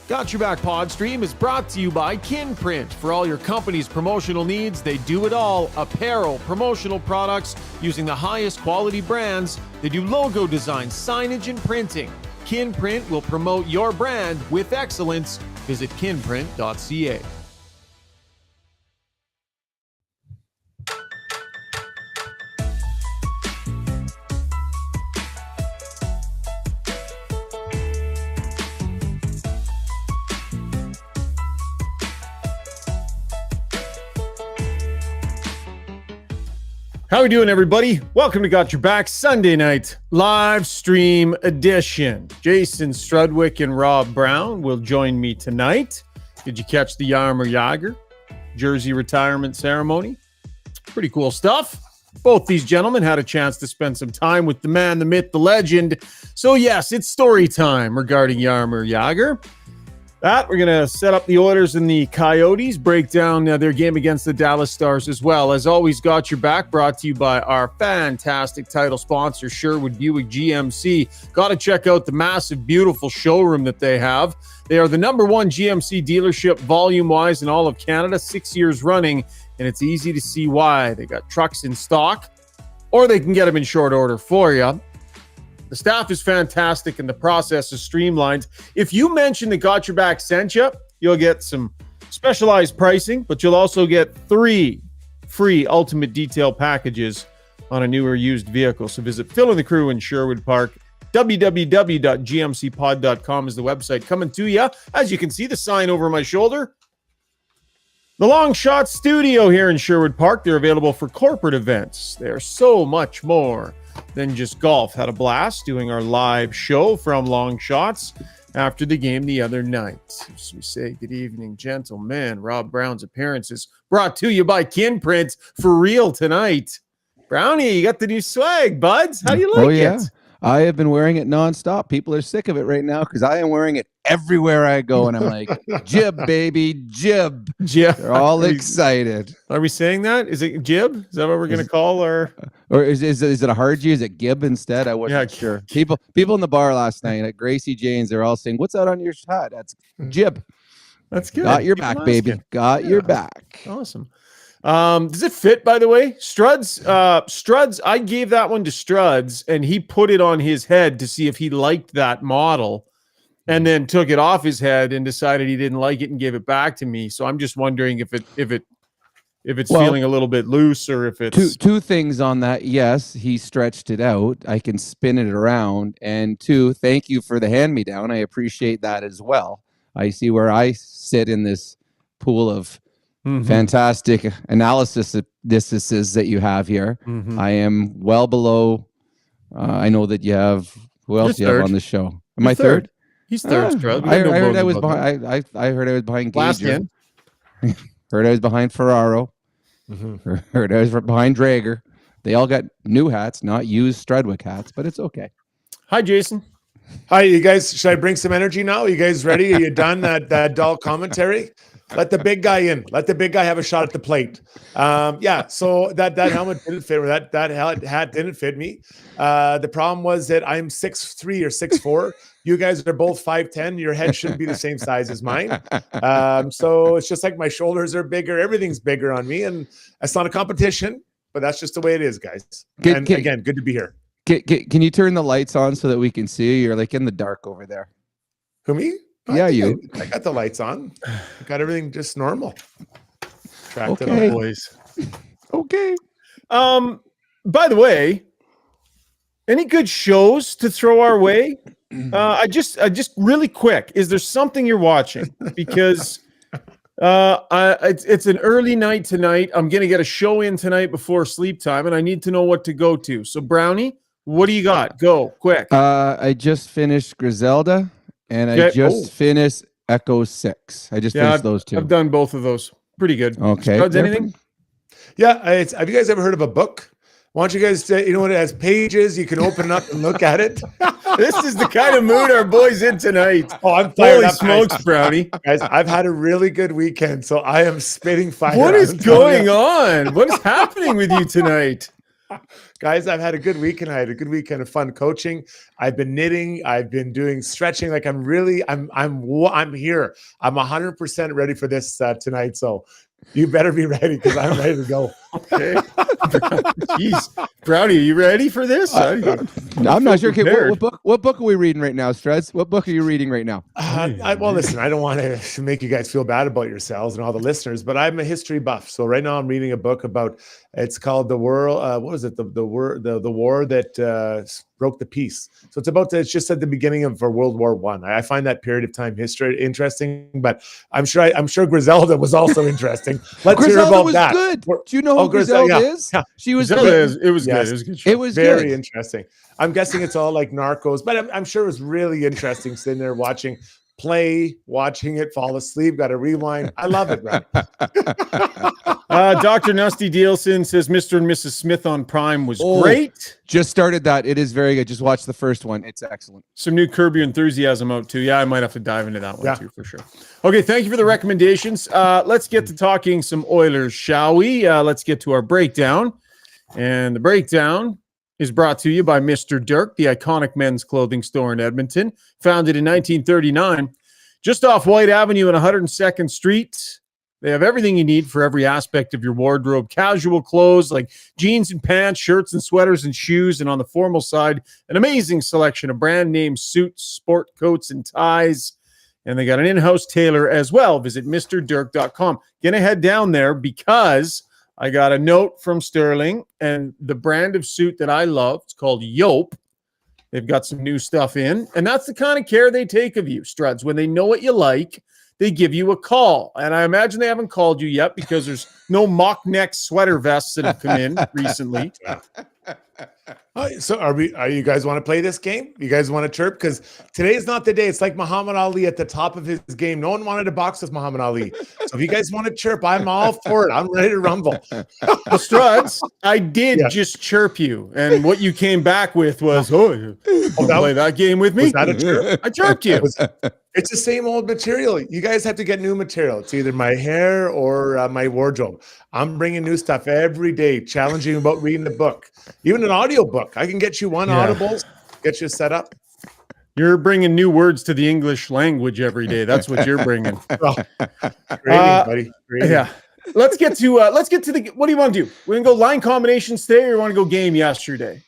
Got Your Back Podstream is brought to you by Kinprint. For all your company's promotional needs, they do it all. Apparel, promotional products using the highest quality brands. They do logo design, signage, and printing. Kinprint will promote your brand with excellence. Visit kinprint.ca. How we doing, everybody? Welcome to Got Your Back Sunday night live stream edition. Jason Strudwick and Rob Brown will join me tonight. Did you catch the Jaromír Jágr jersey retirement ceremony? Pretty cool stuff. Both these gentlemen had a chance to spend some time with the man, the myth, the legend. So yes, it's story time regarding Jaromír Jágr. We're going to set up the Oilers and the Coyotes, break down their game against the Dallas Stars as well. As always, Got Your Back, brought to you by our fantastic title sponsor, Sherwood Buick GMC. Got to check out the massive, beautiful showroom that they have. They are the number one GMC dealership volume-wise in all of Canada, 6 years running, and it's easy to see why. They got trucks in stock, or they can get them in short order for you. The staff is fantastic and the process is streamlined. If you mention that Got Your Back sent you, you'll get some specialized pricing, but you'll also get 3 free ultimate detail packages on a new or used vehicle. So visit Phil and the crew in Sherwood Park. www.gmcpod.com is the website coming to you. As you can see, the sign over my shoulder. The Long Shot Studio here in Sherwood Park. They're available for corporate events. They're so much more than just golf. Had a blast doing our live show from Long Shots after the game the other night. As we say good evening, gentlemen. Rob Brown's appearance is brought to you by Kinprint for real tonight. Brownie, you got the new swag, buds. How do you like it? I have been wearing it nonstop. People are sick of it right now because I am wearing it everywhere I go. And I'm like, jib, baby, jib. Jib. They're all excited. Are we saying that? Is it jib? Is that what we're going to call our... Or is it a hard G? Is it gib instead? I wasn't sure. People in the bar last night at Gracie Jane's, they're all saying, what's that on your hat? That's jib. That's good. Got your back, baby. Got your back. Awesome. Does it fit, by the way? Struds, I gave that one to Struds and he put it on his head to see if he liked that model and then took it off his head and decided he didn't like it and gave it back to me. So I'm just wondering if it's feeling a little bit loose or if it's two things on that. Yes, he stretched it out. I can spin it around. And 2, thank you for the hand-me-down. I appreciate that as well. I see where I sit in this pool of fantastic analysis that you have here. I am well below. I know that you have. Who else do you have on the show? Am I third? He's third. I heard I was behind. I heard I was behind Gage. Heard I was behind Ferraro. Heard I was behind Jagr. They all got new hats, not used Strudwick hats, but it's okay. Hi, Jason. Hi, you guys. Should I bring some energy now? Are you guys ready? Are you done that dull commentary? Let the big guy in. Let the big guy have a shot at the plate. So that helmet didn't fit. That hat didn't fit me. The problem was that I'm 6'3" or 6'4". You guys are both 5'10". Your head shouldn't be the same size as mine. So it's just like my shoulders are bigger. Everything's bigger on me. And it's not a competition, but that's just the way it is, guys. Again, good to be here. Can you turn the lights on so that we can see you? You're like in the dark over there. Who, me? Yeah, you. I got the lights on. I got everything just normal. Okay, boys. Okay. By the way, any good shows to throw our way? I just really quick. Is there something you're watching? Because it's an early night tonight. I'm gonna get a show in tonight before sleep time, and I need to know what to go to. So, Brownie, what do you got? Go quick. I just finished Griselda. And I just finished Echo 6. I just finished those 2. I've done both of those. Pretty good. Okay. Anything? Yeah. Have you guys ever heard of a book? Why don't you guys, you know what, it has pages. You can open it up and look at it. This is the kind of mood our boy's in tonight. Oh, I'm fired up, smokes, Brownie. Guys, I've had a really good weekend, so I am spitting fire. What is going on? What is happening with you tonight? Guys, I've had a good weekend. I had a good weekend of fun coaching. I've been knitting. I've been doing stretching. Like I'm here. I'm 100% ready for this tonight. So you better be ready because I'm ready to go. Okay. Jeez. Brownie, are you ready for this? I'm not sure. Okay, what book are we reading right now, Struds? What book are you reading right now? Well, listen, I don't want to make you guys feel bad about yourselves and all the listeners, but I'm a history buff. So right now I'm reading a book about, it's called The World. What was it? The war that broke the peace. So it's just at the beginning of World War I. I find that period of time history interesting, but I'm sure Griselda was also interesting. Let's hear about that. Good. Do you know who Griselda is? Yeah. She was good. It was yes. good. It was good. It was very interesting. I'm guessing it's all like Narcos, but I'm sure it was really interesting sitting there watching it, fall asleep, got to rewind. I love it, right? Dr. Nusty Dielson says Mr. and Mrs. Smith on Prime was great. Just started that. It is very good. Just watch the first one. It's excellent. Some new Curb Your Enthusiasm out too. Yeah, I might have to dive into that one too for sure. Okay, thank you for the recommendations. Let's get to talking some Oilers, shall we? Let's get to our breakdown. And the breakdown is brought to you by Mr. Dirk, the iconic men's clothing store in Edmonton, founded in 1939, just off White Avenue and 102nd Street. They have everything you need for every aspect of your wardrobe. Casual clothes like jeans and pants, shirts and sweaters and shoes. And on the formal side, an amazing selection of brand name suits, sport coats, and ties. And they got an in-house tailor as well. Visit MrDirk.com. Gonna head down there because I got a note from Sterling, and the brand of suit that I love, it's called Yope. They've got some new stuff in, and that's the kind of care they take of you, Struds. When they know what you like, they give you a call. And I imagine they haven't called you yet because there's no mock neck sweater vests that have come in recently. So are you guys want to play this game? You guys want to chirp? Because today's not the day. It's like Muhammad Ali at the top of his game. No one wanted to box with Muhammad Ali. So if you guys want to chirp, I'm all for it. I'm ready to rumble. Well, Struds, I did just chirp you. And what you came back with was, play that game with me? Was that a chirp? I chirped you. It's the same old material. You guys have to get new material. It's either my hair or my wardrobe. I'm bringing new stuff every day, challenging you about reading the book. Even an audio book. I can get you one Audibles, get you set up. You're bringing new words to the English language every day. That's what you're bringing. Great, buddy. Great. Yeah. Let's get to the. What do you want to do? We're gonna go line combinations today, or you want to go game yesterday?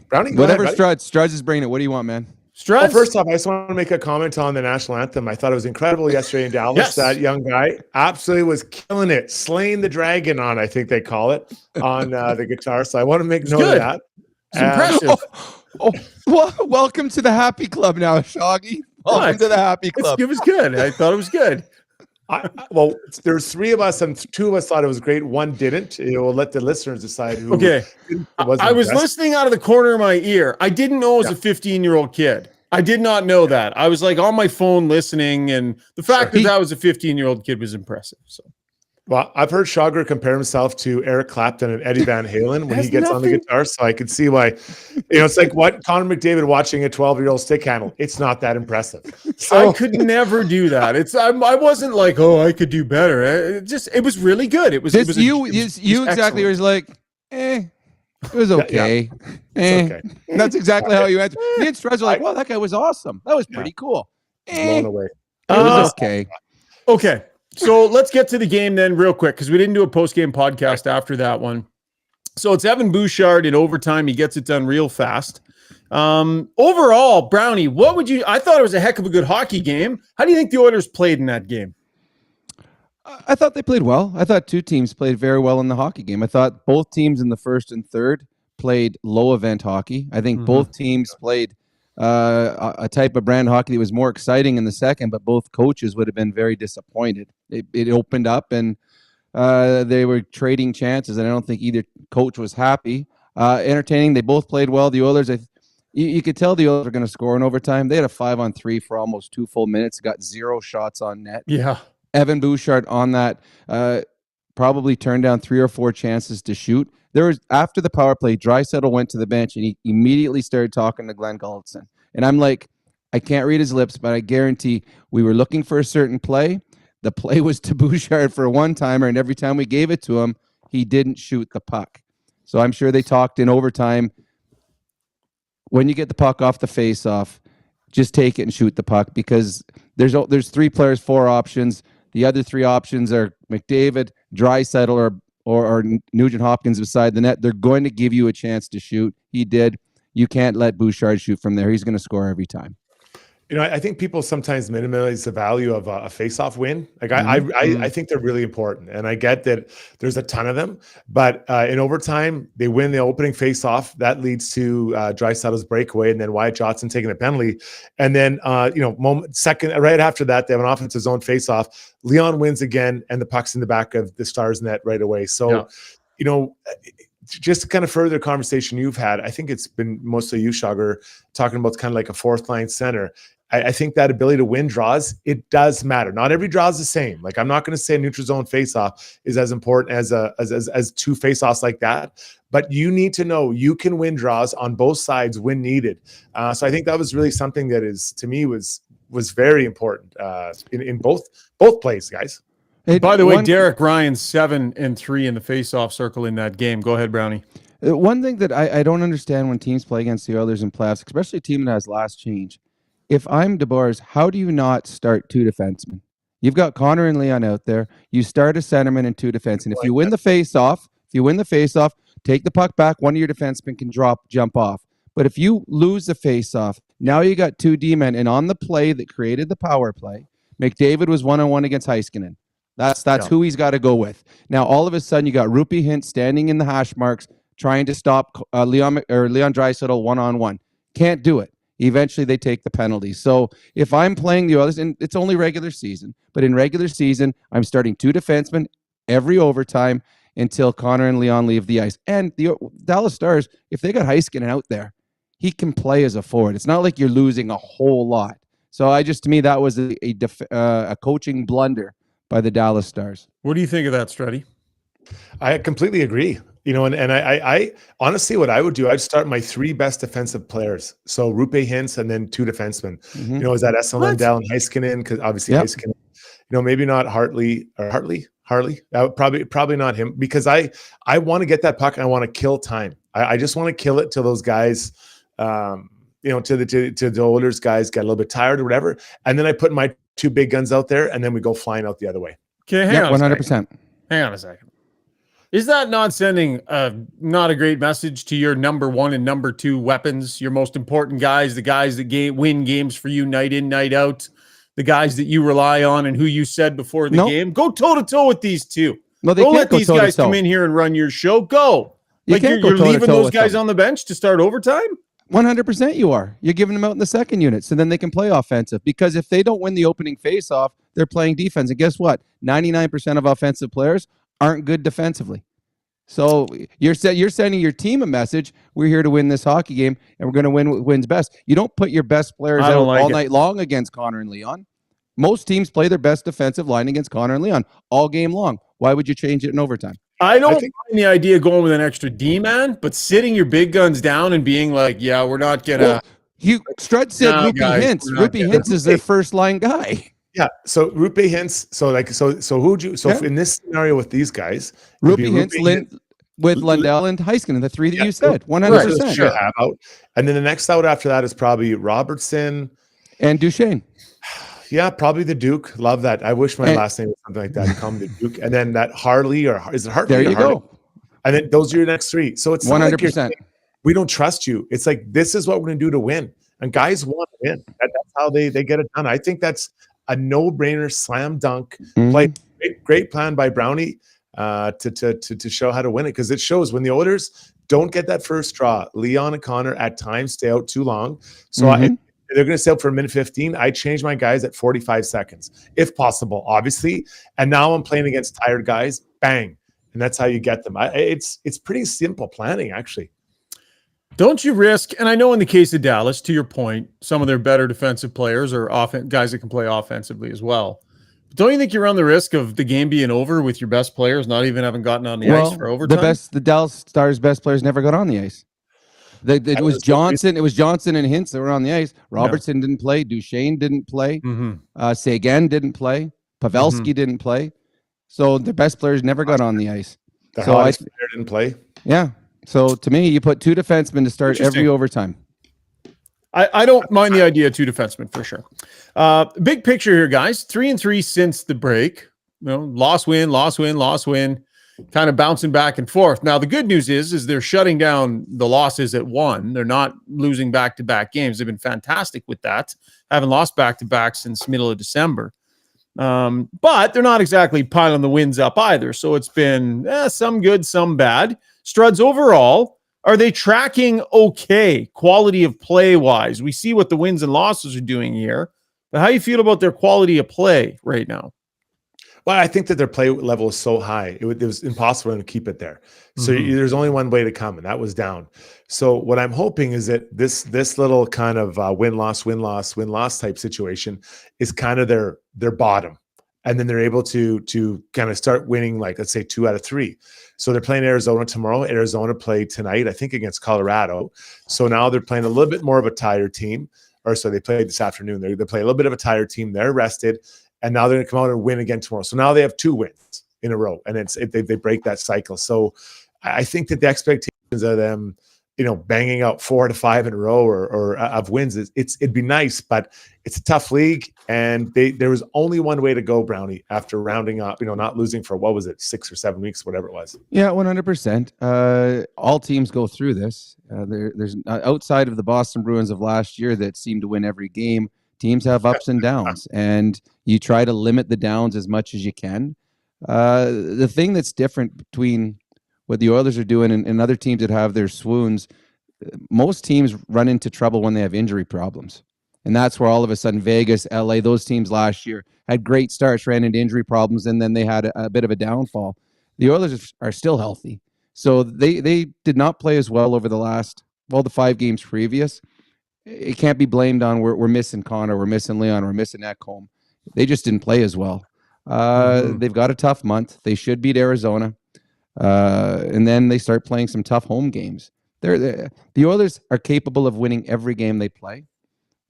Brownie, whatever. Struds is bringing it. What do you want, man? Well, first off, I just want to make a comment on the national anthem. I thought it was incredible yesterday in Dallas. Yes. That young guy absolutely was killing it, slaying the dragon on, I think they call it, on the guitar. So I want to make note of that. It's impressive. Welcome to the happy club now, Shoggy. Welcome to the happy club. It was good. I thought it was good. Well, there's three of us, and two of us thought it was great. One didn't. We'll let the listeners decide who. Okay. I was listening out of the corner of my ear. I didn't know it was a 15-year-old kid. I did not know that. I was like on my phone listening, and the fact that was a 15-year-old kid was impressive. So, well, I've heard Jagr compare himself to Eric Clapton and Eddie Van Halen when he gets on the guitar, so I could see why. It's like what Connor McDavid watching a 12-year-old stick handle. It's not that impressive. So I could never do that. I wasn't like, I could do better. It was really good. It was you exactly was like, it was okay. Okay. That's exactly how you answer. Me and Struds are like, well, that guy was awesome. That was pretty cool. Blown away. It was okay. Okay. So let's get to the game then real quick because we didn't do a post-game podcast after that one. So it's Evan Bouchard in overtime. He gets it done real fast. Overall, Brownie, I thought it was a heck of a good hockey game. How do you think the Oilers played in that game? I thought they played well. I thought two teams played very well in the hockey game. I thought both teams in the first and third played low event hockey. I think both teams played a type of brand hockey that was more exciting in the second, but both coaches would have been very disappointed. It opened up and they were trading chances, and I don't think either coach was happy. Entertaining. They both played well. The Oilers, you could tell the Oilers were going to score in overtime. They had a 5-on-3 for almost 2 full minutes, got 0 shots on net. Yeah. Evan Bouchard on that probably turned down 3 or 4 chances to shoot. There was, after the power play, Draisaitl went to the bench and he immediately started talking to Glenn Gulletson. And I'm like, I can't read his lips, but I guarantee we were looking for a certain play. The play was to Bouchard for a one-timer, and every time we gave it to him, he didn't shoot the puck. So I'm sure they talked in overtime. When you get the puck off the face-off, just take it and shoot the puck, because there's 3 players, 4 options. The other 3 options are McDavid, Draisaitl, or Nugent Hopkins beside the net. They're going to give you a chance to shoot. He did. You can't let Bouchard shoot from there. He's going to score every time. I think people sometimes minimize the value of a face-off win. Like I think they're really important, and I get that there's a ton of them. But in overtime, they win the opening face-off. That leads to Draisaitl's breakaway, and then Wyatt Johnson taking a penalty. And then second right after that, they have an offensive zone face-off. Leon wins again, and the puck's in the back of the Stars net right away. So, just to kind of further the conversation you've had, I think it's been mostly you, Jagr, talking about kind of like a fourth line center. I think that ability to win draws, it does matter. Not every draw is the same. Like, I'm not going to say a neutral zone faceoff is as important as 2 faceoffs like that, but you need to know you can win draws on both sides when needed. So I think that was really something that is, to me, was very important in both plays, guys. Hey, by the way, Derek Ryan's 7-3 in the faceoff circle in that game. Go ahead, Brownie. One thing that I don't understand when teams play against the Oilers in playoffs, especially a team that has last change. If I'm DeBoers, how do you not start 2 defensemen? You've got Connor and Leon out there. You start a centerman and 2 defensemen. If you win the faceoff, take the puck back. One of your defensemen can jump off. But if you lose the faceoff, now you got 2 D-men, and on the play that created the power play, McDavid was 1-on-1 against Heiskanen. That's who he's got to go with. Now all of a sudden you got Rupi Hint standing in the hash marks trying to stop Leon Draisaitl 1-on-1. Can't do it. Eventually they take the penalty. So if I'm playing the Oilers, and it's only regular season, but in regular season, I'm starting 2 defensemen every overtime until Connor and Leon leave the ice. And the Dallas Stars, if they got Heiskanen out there, he can play as a forward. It's not like you're losing a whole lot. So to me, that was a coaching blunder by the Dallas Stars. What do you think of that, Struddy? I completely agree. And I honestly, what I would do, I'd start my 3 best defensive players. So Rupe Hintz and then 2 defensemen. Mm-hmm. Is that Esa Lindell and Heiskanen? Because obviously Heiskanen, maybe not Hartley. Probably not him, because I want to get that puck and I want to kill time. I just want to kill it till those guys, to the Oilers guys get a little bit tired or whatever. And then I put my 2 big guns out there, and then we go flying out the other way. Okay, hang on 100%. Hang on a second. Is that not sending not a great message to your number 1 and number 2 weapons, your most important guys, the guys that win games for you night in, night out, the guys that you rely on and who you said before the game? Go toe-to-toe with these 2. No, they don't can't let these guys come in here and run your show. Go. You're leaving those guys on the bench to start overtime? 100% you are. You're giving them out in the second unit so then they can play offensive, because if they don't win the opening faceoff, they're playing defense. And guess what? 99% of offensive players aren't good defensively. So you're sending your team a message. We're here to win this hockey game, and we're going to win what wins best. You don't put your best players out all night long against Connor and Leon. Most teams play their best defensive line against Connor and Leon all game long. Why would you change it in overtime? I don't mind the idea of going with an extra D-man, but sitting your big guns down and being like, yeah, we're not going to. Strud said Rupi Hintz. Rupi Hintz is their first line guy. Yeah. So Rupe Hintz. So who'd you? So in this scenario with these guys, Rupe Hintz, with Lindell and Heiskanen, the 3 that you said, 100%. Sure. Out. And then the next out after that is probably Robertson and Duchesne. Yeah, probably the Duke. Love that. I wish my last name was something like that. Call me the Duke. And then that Harley, or is it Hartley? There you go. And then those are your next 3. So it's 100%. Like we don't trust you. It's like, this is what we're going to do to win. And guys want to win. That's how they get it done. I think that's a no-brainer, slam dunk play. Great plan by Brownie to show how to win it, because it shows when the Oilers don't get that first draw, Leon and Connor at times stay out too long. So they're going to stay out for a minute 15. I change my guys at 45 seconds, if possible, obviously. And now I'm playing against tired guys. Bang. And that's how you get them. It's pretty simple planning, actually. Don't you risk, and I know in the case of Dallas, to your point, some of their better defensive players are guys that can play offensively as well. But don't you think you run the risk of the game being over with your best players not even having gotten on the ice for overtime? The Dallas Stars' best players never got on the ice. It was Johnson and Hintz that were on the ice. Robertson didn't play. Duchesne didn't play. Sagan didn't play. Pavelski didn't play. So the best players never got on the ice. The hottest player didn't play. Yeah. So to me, you put two defensemen to start every overtime. I don't mind the idea of two defensemen for sure. Big picture here, guys. 3-3 since the break. Loss, win, loss, win, loss, win. Kind of bouncing back and forth. Now, the good news is they're shutting down the losses at 1. They're not losing back-to-back games. They've been fantastic with that. Haven't lost back-to-back since middle of December. But they're not exactly piling the wins up either. So it's been some good, some bad. Struds, overall, are they tracking okay, quality of play-wise? We see what the wins and losses are doing here. But how do you feel about their quality of play right now? Well, I think that their play level is so high, it was impossible to keep it there. So there's only one way to come, and that was down. So what I'm hoping is that this little kind of win-loss type situation is kind of their bottom. And then they're able to kind of start winning, like, let's say 2 out of 3. So they're playing Arizona tomorrow. Arizona play tonight, I think, against Colorado. So now they're playing a little bit more of a tired team. Or so they played this afternoon. They play a little bit of a tired team. They're rested. And now they're going to come out and win again tomorrow. So now they have 2 wins in a row, and they break that cycle. So I think that the expectations of them, banging out 4 to 5 in a row or of wins, it'd be nice, but it's a tough league. And there was only one way to go, Brownie, after rounding up, not losing for, 6 or 7 weeks, whatever it was. Yeah, 100%. All teams go through this. There's outside of the Boston Bruins of last year that seemed to win every game. Teams have ups and downs, and you try to limit the downs as much as you can. The thing that's different between what the Oilers are doing and other teams that have their swoons, most teams run into trouble when they have injury problems. And that's where all of a sudden Vegas, LA, those teams last year had great starts, ran into injury problems, and then they had a bit of a downfall. The Oilers are still healthy. So they did not play as well over the 5 games previous. It can't be blamed on we're missing Connor, we're missing Leon, we're missing Ekholm. They just didn't play as well. They've got a tough month. They should beat Arizona. And then they start playing some tough home games. The Oilers are capable of winning every game they play.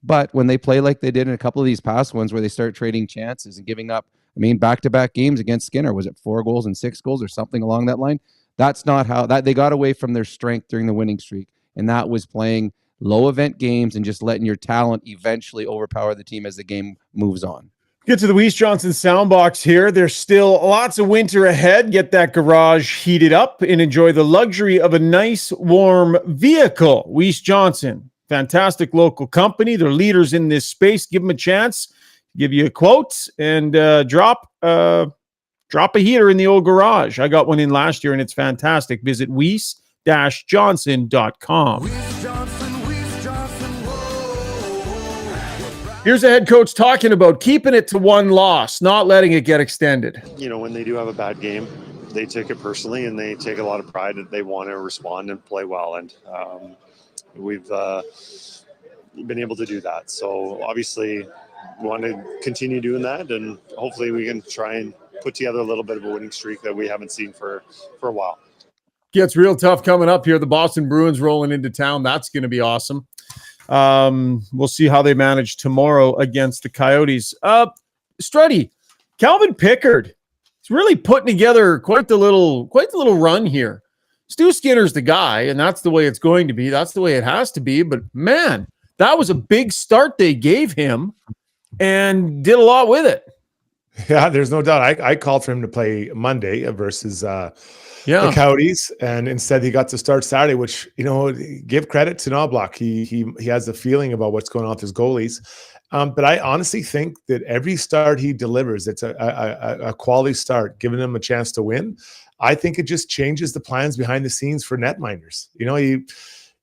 But when they play like they did in a couple of these past ones where they start trading chances and giving up, back-to-back games against Skinner, was it 4 goals and 6 goals or something along that line? That's not how they got away from their strength during the winning streak. And that was playing low event games and just letting your talent eventually overpower the team as the game moves on. Get to the Weiss Johnson soundbox here. There's still lots of winter ahead. Get that garage heated up and enjoy the luxury of a nice, warm vehicle. Weiss Johnson, fantastic local company. They're leaders in this space. Give them a chance. Give you a quote and drop a heater in the old garage. I got one in last year, and it's fantastic. Visit weiss-johnson.com. Here's the head coach talking about keeping it to 1 loss, not letting it get extended. When they do have a bad game, they take it personally, and they take a lot of pride that they want to respond and play well. And we've been able to do that. So obviously we want to continue doing that, and hopefully we can try and put together a little bit of a winning streak that we haven't seen for a while. Gets real tough coming up here. The Boston Bruins rolling into town. That's going to be awesome. We'll see how they manage tomorrow against the Coyotes. Struddy, Calvin Pickard, he's really putting together quite the little run here. Stu Skinner's the guy, and that's the way it's going to be. That's the way it has to be. But man, that was a big start they gave him, and did a lot with it. Yeah, there's no doubt. I called for him to play Monday versus the Coyotes, and instead he got to start Saturday, which, give credit to Knobloch. He has a feeling about what's going on with his goalies. But I honestly think that every start he delivers, it's a quality start, giving him a chance to win. I think it just changes the plans behind the scenes for netminders. James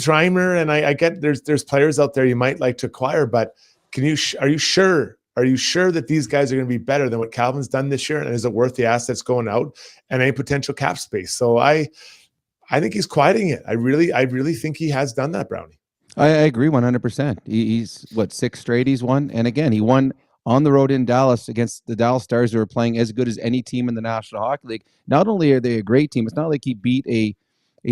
Reimer, and I get there's players out there you might like to acquire, but are you sure? Are you sure that these guys are going to be better than what Calvin's done this year? And is it worth the assets going out and any potential cap space? So I think he's quieting it. I really think he has done that, Brownie. I agree 100%. He's 6 straight he's won. And again, he won on the road in Dallas against the Dallas Stars, who are playing as good as any team in the National Hockey League. Not only are they a great team, it's not like he beat a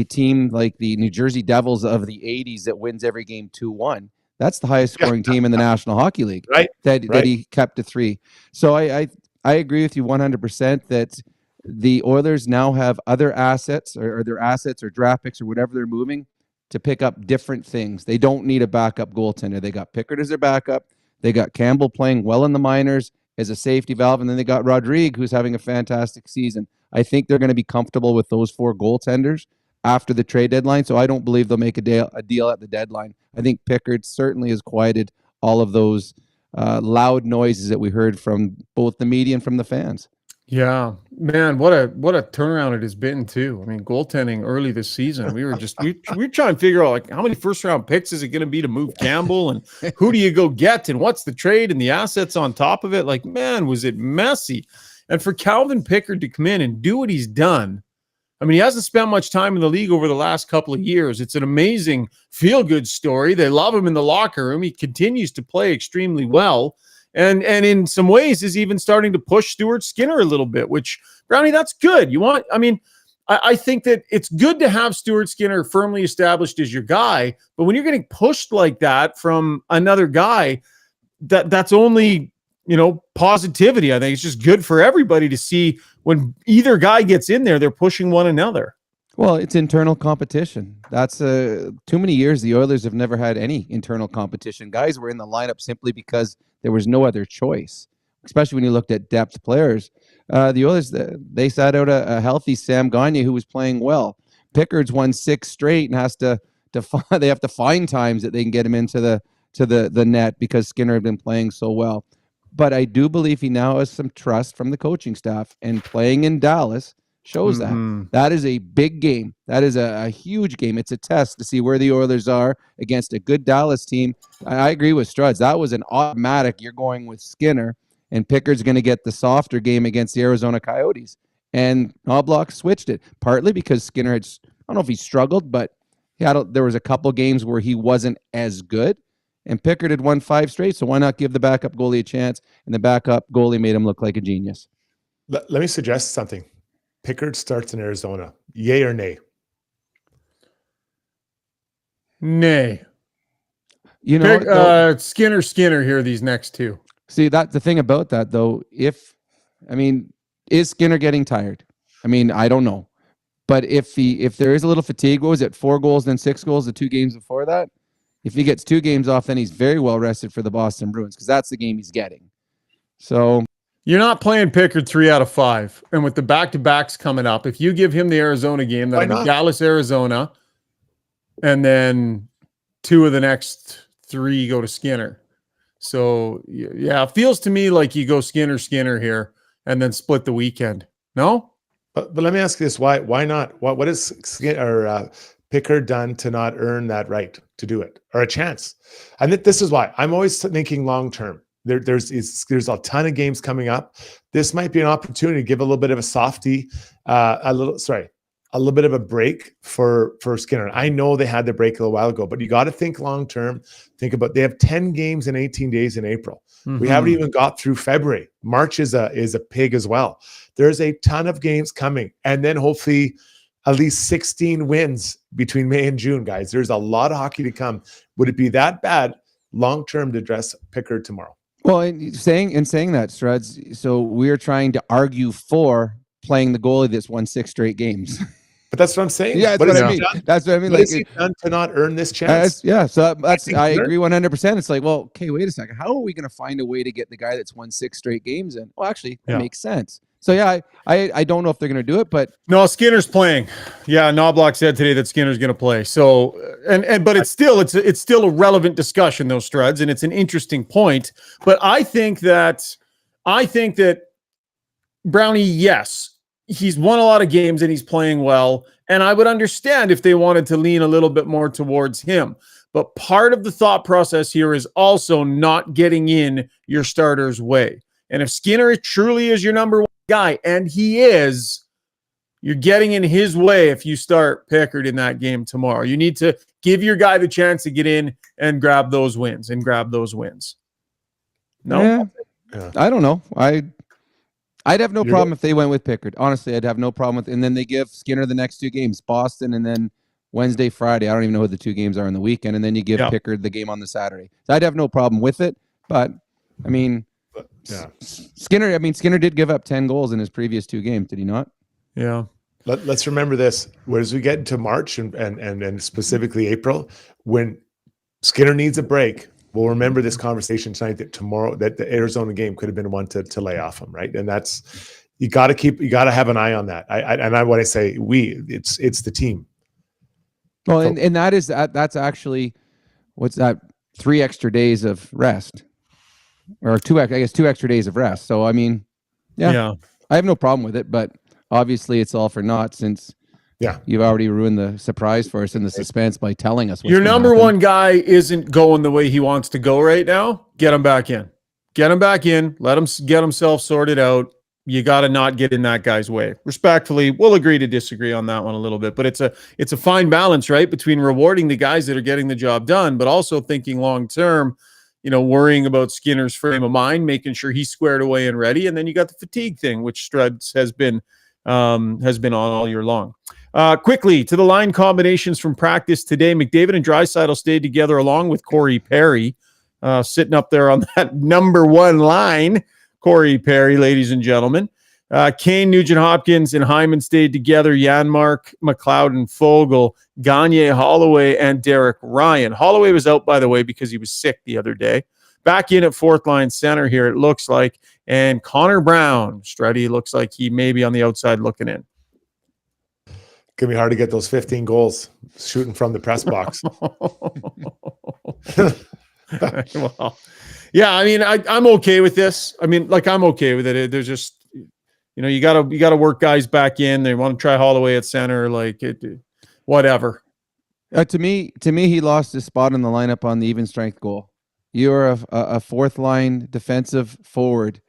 team like the New Jersey Devils of the 80s that wins every game 2-1. That's the highest scoring team in the National Hockey League, right? That he kept to 3. So I agree with you 100% that the Oilers now have other assets or their assets or draft picks or whatever they're moving to pick up different things. They don't need a backup goaltender. They got Pickard as their backup. They got Campbell playing well in the minors as a safety valve, and then they got Rodrigue, who's having a fantastic season. I think they're going to be comfortable with those 4 goaltenders after the trade deadline, so I don't believe they'll make a deal at the deadline. I think Pickard certainly has quieted all of those loud noises that we heard from both the media and from the fans. Yeah, man, what a turnaround it has been too. I mean, goaltending early this season, we were trying to figure out like how many first round picks is it going to be to move Campbell, and who do you go get, and what's the trade and the assets on top of it. Like, man, was it messy. And for Calvin Pickard to come in and do what he's done, I mean, he hasn't spent much time in the league over the last couple of years. It's an amazing feel-good story. They love him in the locker room. He continues to play extremely well. And in some ways is even starting to push Stuart Skinner a little bit, which, Brownie, that's good. I think that it's good to have Stuart Skinner firmly established as your guy, but when you're getting pushed like that from another guy, that's only, positivity. I think it's just good for everybody to see when either guy gets in there, they're pushing one another. Well, it's internal competition. That's too many years the Oilers have never had any internal competition. Guys were in the lineup simply because there was no other choice, especially when you looked at depth players. The Oilers, they sat out a healthy Sam Gagner who was playing well. Pickard's won 6 straight and has they have to find times that they can get him into the net because Skinner had been playing so well. But I do believe he now has some trust from the coaching staff, and playing in Dallas shows that. That is a big game. That is a huge game. It's a test to see where the Oilers are against a good Dallas team. I agree with Struds. That was an automatic. You're going with Skinner, and Pickard's going to get the softer game against the Arizona Coyotes. And Knobloch switched it, partly because Skinner had, I don't know if he struggled, but there was a couple games where he wasn't as good. And Pickard had won 5 straight, so why not give the backup goalie a chance? And the backup goalie made him look like a genius. Let me suggest something. Pickard starts in Arizona. Yay or nay? Nay. Skinner here these next 2. See, that's the thing about that, though. Is Skinner getting tired? I don't know. But if there is a little fatigue, what was it, 4 goals, then 6 goals the 2 games before that? If he gets 2 games off, then he's very well rested for the Boston Bruins because that's the game he's getting. So you're not playing Pickard 3 out of 5. And with the back-to-backs coming up, if you give him the Arizona game, that'll be Dallas, Arizona, and then 2 of the next 3 go to Skinner. So, yeah, it feels to me like you go Skinner here and then split the weekend. No? But let me ask you this. Why not? What is Pickard done to not earn that right to do it or a chance? And this is why I'm always thinking long-term. There's a ton of games coming up. This might be an opportunity to give a little bit of a softie, a little bit of a break for Skinner. I know they had the break a little while ago, but you got to think long term. Think about, they have 10 games in 18 days in April. We haven't even got through February. March is a pig as well. There's a ton of games coming, and then hopefully at least 16 wins between May and June, guys. There's a lot of hockey to come. Would it be that bad long term to dress Pickard tomorrow? Well, in saying that, Struds, so we're trying to argue for playing the goalie that's won 6 straight games. But that's what I'm saying. Yeah, that's what I mean. That's what I mean. What has he done to not earn this chance? So I agree 100%. It's like, well, okay, wait a second. How are we going to find a way to get the guy that's won 6 straight games in? Well, actually, that makes sense. So, yeah, I don't know if they're going to do it, but no, Skinner's playing. Yeah, Knobloch said today that Skinner's going to play. So, but it's still a relevant discussion, those Struds, and it's an interesting point. But I think that Brownie, yes, he's won a lot of games and he's playing well. And I would understand if they wanted to lean a little bit more towards him. But part of the thought process here is also not getting in your starter's way. And if Skinner truly is your number 1 guy, and he is, you're getting in his way if you start Pickard in that game tomorrow. You need to give your guy the chance to get in and grab those wins. No? Yeah. I don't know. I'd have no problem if they went with Pickard. Honestly, I'd have no problem with, and then they give Skinner the next 2 games, Boston, and then Wednesday, Friday. I don't even know who the 2 games are on the weekend, and then you give Pickard the game on the Saturday. So I'd have no problem with it, but I mean, Yeah. Skinner did give up 10 goals in his previous 2 games, did he not? Yeah. Let's remember this. As we get into March and specifically April, when Skinner needs a break, we'll remember this conversation tonight that tomorrow that the Arizona game could have been one to lay off him, right? And that's you got to have an eye on that. When I say it's the team. Well, and that's actually what's that? 3 extra days of rest, or 2 extra days of rest. So I mean, yeah, I have no problem with it, but obviously it's all for naught since you've already ruined the surprise for us and the suspense by telling us. Your number one guy isn't going the way he wants to go right now. Get him back in. Get him back in. Let him get himself sorted out. You got to not get in that guy's way. Respectfully, we'll agree to disagree on that one a little bit, but it's a fine balance, right, between rewarding the guys that are getting the job done, but also thinking long term, worrying about Skinner's frame of mind, making sure he's squared away and ready, and then you got the fatigue thing, which Struds has been on all year long. Quickly to the line combinations from practice today. McDavid and Draisaitl stayed together along with Corey Perry, sitting up there on that number 1 line. Corey Perry, ladies and gentlemen. Kane, Nugent-Hopkins, and Hyman stayed together. Janmark, McLeod, and Fogle, Gagne, Holloway, and Derek Ryan. Holloway was out, by the way, because he was sick the other day. Back in at 4th line center here, it looks like. And Connor Brown, Struddy, looks like he may be on the outside looking in. Gonna be hard to get those 15 goals shooting from the press box. Well, yeah, I mean, I'm okay with this. I mean, I'm okay with it. There's just, you gotta work guys back in. They want to try Holloway at center, whatever. To me, he lost his spot in the lineup on the even strength goal. You're a 4th line defensive forward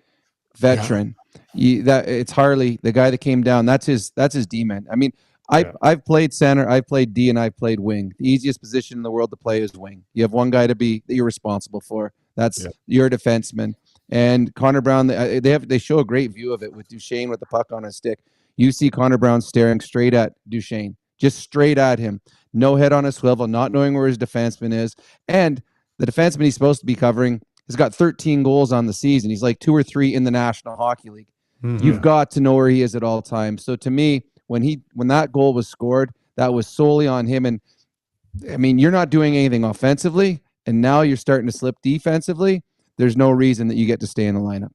veteran. Yeah. It's Harley, the guy that came down. That's his D-man. I mean, I've played center, I've played D, and I've played wing. The easiest position in the world to play is wing. You have one guy that you're responsible for. That's your defenseman. And Connor Brown, they show a great view of it with Duchesne with the puck on his stick. You see Connor Brown staring straight at Duchesne, just straight at him. No head on a swivel, not knowing where his defenseman is. And the defenseman he's supposed to be covering has got 13 goals on the season. He's like 2 or 3 in the National Hockey League. Mm-hmm. You've got to know where he is at all times. So to me, when that goal was scored, that was solely on him. And I mean, you're not doing anything offensively, and now you're starting to slip defensively. There's no reason that you get to stay in the lineup.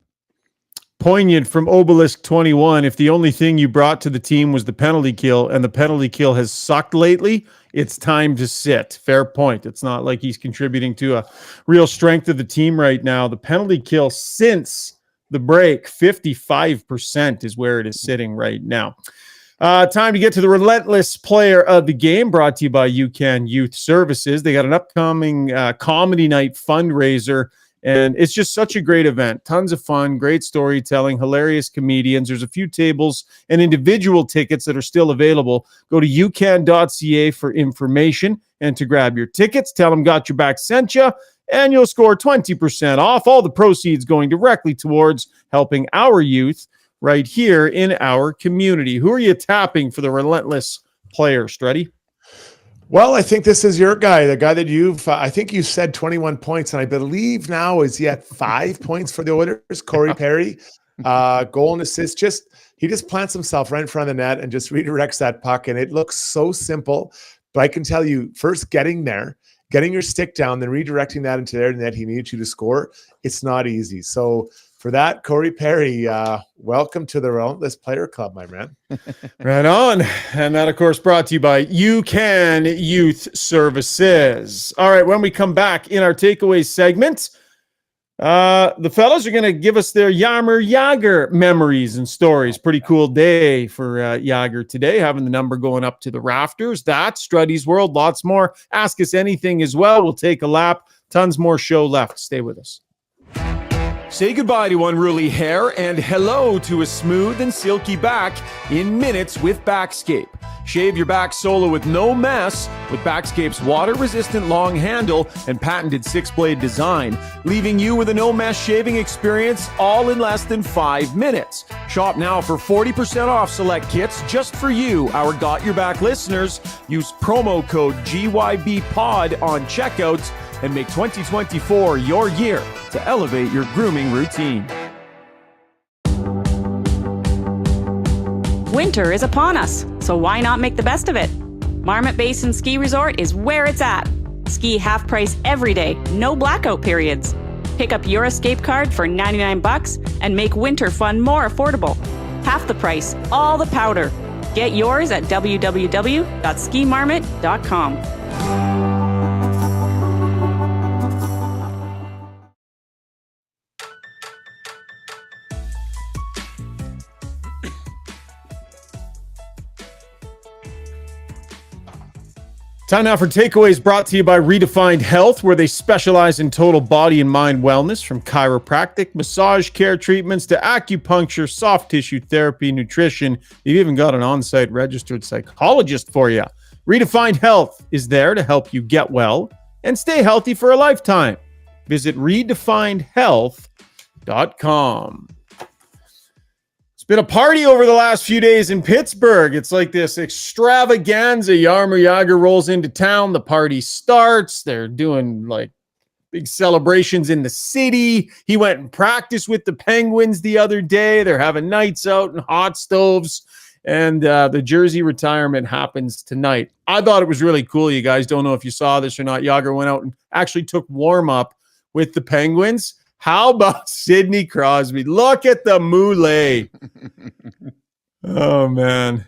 Poignant from Obelisk 21. If the only thing you brought to the team was the penalty kill, and the penalty kill has sucked lately, it's time to sit. Fair point. It's not like he's contributing to a real strength of the team right now. The penalty kill since the break, 55% is where it is sitting right now. Time to get to the relentless player of the game, brought to you by UCAN Youth Services. They got an upcoming comedy night fundraiser, and it's just such a great event. Tons of fun, great storytelling, hilarious comedians. There's a few tables and individual tickets that are still available. Go to ucan.ca for information and to grab your tickets. Tell them Got Your Back sent you, and you'll score 20% off. All the proceeds going directly towards helping our youth right here in our community. Who are you tapping for the relentless player, Struddy? Well, I think this is your guy, the guy that I think you said 21 points, and I believe now is he at 5 points for the Oilers. Corey Perry, goal and assist. He just plants himself right in front of the net and just redirects that puck, and it looks so simple. But I can tell you, first getting there, getting your stick down, then redirecting that into their net he needed you to score, it's not easy. So for that, Corey Perry, welcome to the Relentless Player Club, my man. Right on. And that, of course, brought to you by UCAN Youth Services. All right, when we come back in our takeaways segment, the fellas are going to give us their Jaromír Jágr memories and stories. Pretty cool day for Jágr today, having the number going up to the rafters. That's Struddy's World. Lots more. Ask us anything as well. We'll take a lap. Tons more show left. Stay with us. Say goodbye to unruly hair and hello to a smooth and silky back in minutes with Backscape. Shave your back solo with no mess with Backscape's water-resistant long handle and patented 6-blade design, leaving you with a no-mess shaving experience all in less than 5 minutes. Shop now for 40% off select kits just for you, our Got Your Back listeners. Use promo code GYBPOD on checkouts and make 2024 your year to elevate your grooming routine. Winter is upon us, so why not make the best of it? Marmot Basin Ski Resort is where it's at. Ski half price every day, no blackout periods. Pick up your escape card for $99 and make winter fun more affordable. Half the price, all the powder. Get yours at www.skimarmot.com. Time now for takeaways, brought to you by Redefined Health, where they specialize in total body and mind wellness, from chiropractic, massage care treatments to acupuncture, soft tissue therapy, nutrition. They've even got an on-site registered psychologist for you. Redefined Health is there to help you get well and stay healthy for a lifetime. Visit redefinedhealth.com. Been a party over the last few days in Pittsburgh. It's like this extravaganza. Jaromír Jágr rolls into town. The party starts. They're doing like big celebrations in the city. He went and practiced with the Penguins the other day. They're having nights out and hot stoves. And the jersey retirement happens tonight. I thought it was really cool. You guys don't know if you saw this or not. Jágr went out and actually took warm-up with the Penguins. How about Sidney Crosby? Look at the mullet. Oh, man.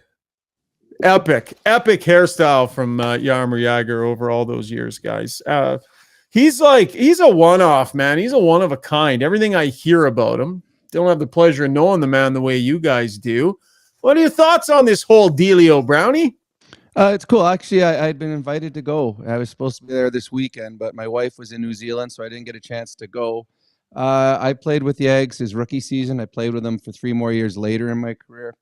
Epic hairstyle from Jaromír Jágr over all those years, guys. He's a one-off, man. He's a one of a kind. Everything I hear about him, don't have the pleasure of knowing the man the way you guys do. What are your thoughts on this whole dealio, Brownie? It's cool. Actually, I'd been invited to go. I was supposed to be there this weekend, but my wife was in New Zealand, so I didn't get a chance to go. I played with the Yags his rookie season. I played with him for 3 more years later in my career.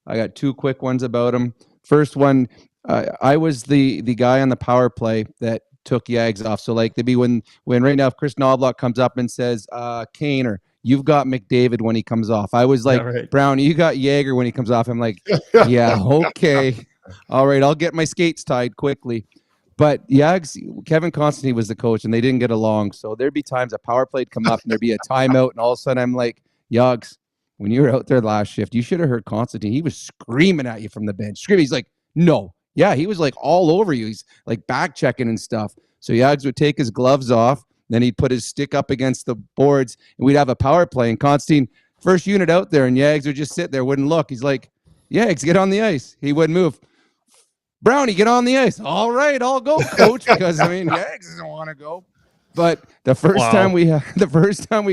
I got 2 quick ones about him. First one, I was the guy on the power play that took Yags off. So like they'd be when right now, if Chris Knobloch comes up and says, Kane, or you've got McDavid when he comes off. I was like, yeah, right. Brown, you got Jágr when he comes off. I'm like, yeah, okay. All right, I'll get my skates tied quickly. But Kevin Constantine was the coach, and they didn't get along. So there'd be times a power play'd come up, and there'd be a timeout, and all of a sudden I'm like, Yags, when you were out there last shift, you should have heard Constantine. He was screaming at you from the bench. Screaming. He's like, no. Yeah, he was like all over you. He's like back checking and stuff. So Yags would take his gloves off, then he'd put his stick up against the boards, and we'd have a power play. And Constantine, first unit out there, and Yags would just sit there, wouldn't look. He's like, Yags, get on the ice. He wouldn't move. Brownie, get on the ice. All right, I'll go, coach, because I mean, Yags doesn't want to go. But the first time we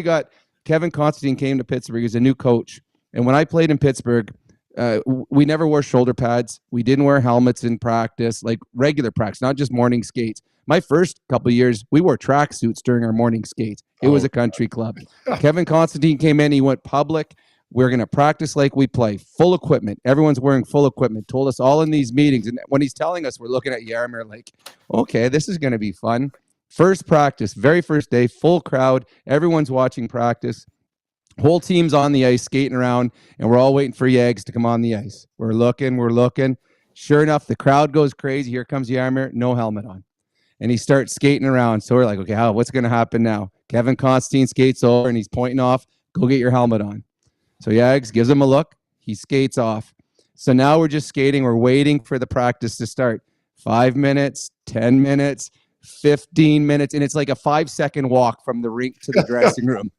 got Kevin Constantine came to Pittsburgh, he's a new coach. And when I played in Pittsburgh, we never wore shoulder pads. We didn't wear helmets in practice, like regular practice, not just morning skates. My first couple of years, we wore tracksuits during our morning skates. It was a country club. Kevin Constantine came in, he went public. We're going to practice like we play. Full equipment. Everyone's wearing full equipment. Told us all in these meetings. And when he's telling us, we're looking at Jaromír like, okay, this is going to be fun. First practice, very first day, full crowd. Everyone's watching practice. Whole team's on the ice skating around, and we're all waiting for Yags to come on the ice. We're looking. Sure enough, the crowd goes crazy. Here comes Jaromír, no helmet on. And he starts skating around. So we're like, okay, what's going to happen now? Kevin Constantine skates over, and he's pointing off, go get your helmet on. So Yags gives him a look. He skates off. So now we're just skating. We're waiting for the practice to start. 5 minutes, 10 minutes, 15 minutes. And it's like a 5-second walk from the rink to the dressing room.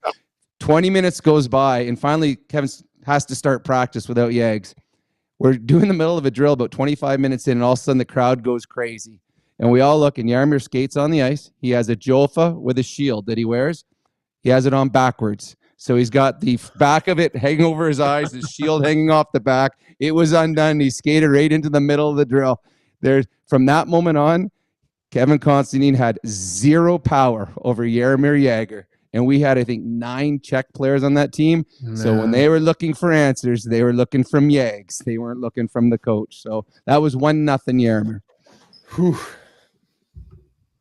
20 minutes goes by. And finally, Kevin has to start practice without Yags. We're doing the middle of a drill about 25 minutes in. And all of a sudden, the crowd goes crazy. And we all look. And Jaromír skates on the ice. He has a Jofa with a shield that he wears. He has it on backwards. So he's got the back of it hanging over his eyes, his shield hanging off the back. It was undone. He skated right into the middle of the drill. From that moment on, Kevin Constantine had 0 power over Jaromír Jágr. And we had, I think, 9 Czech players on that team. Man. So when they were looking for answers, they were looking from Yags. They weren't looking from the coach. So that was 1-0 Jaromír. Whew.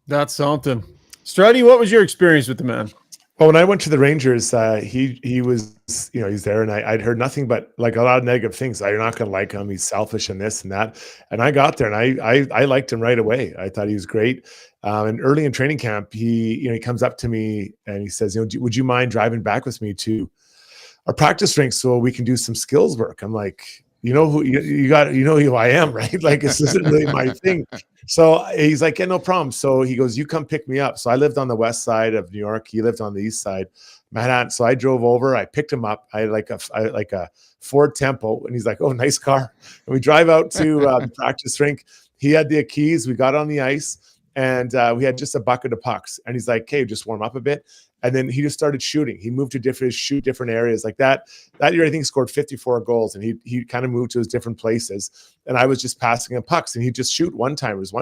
That's something. Struddy, what was your experience with the man? Well, when I went to the Rangers, he was, he's there, and I'd heard nothing but like a lot of negative things. You're not going to like him. He's selfish and this and that. And I got there, and I liked him right away. I thought he was great. And early in training camp, he comes up to me and he says, would you mind driving back with me to our practice rink so we can do some skills work? I'm like, you know who you know who I am, right? Like, this isn't really my thing. So he's like, yeah, no problem. So he goes, you come pick me up. So I lived on the west side of New York. He lived on the east side, Manhattan. So I drove over. I picked him up. I had like a Ford Tempo, and he's like, oh, nice car. And we drive out to the practice rink. He had the keys. We got on the ice, and we had just a bucket of pucks. And he's like, okay, just warm up a bit. And then he just started shooting. He moved to shoot different areas like that. That year, I think he scored 54 goals, and he kind of moved to his different places. And I was just passing him pucks, and he'd just shoot one-timers.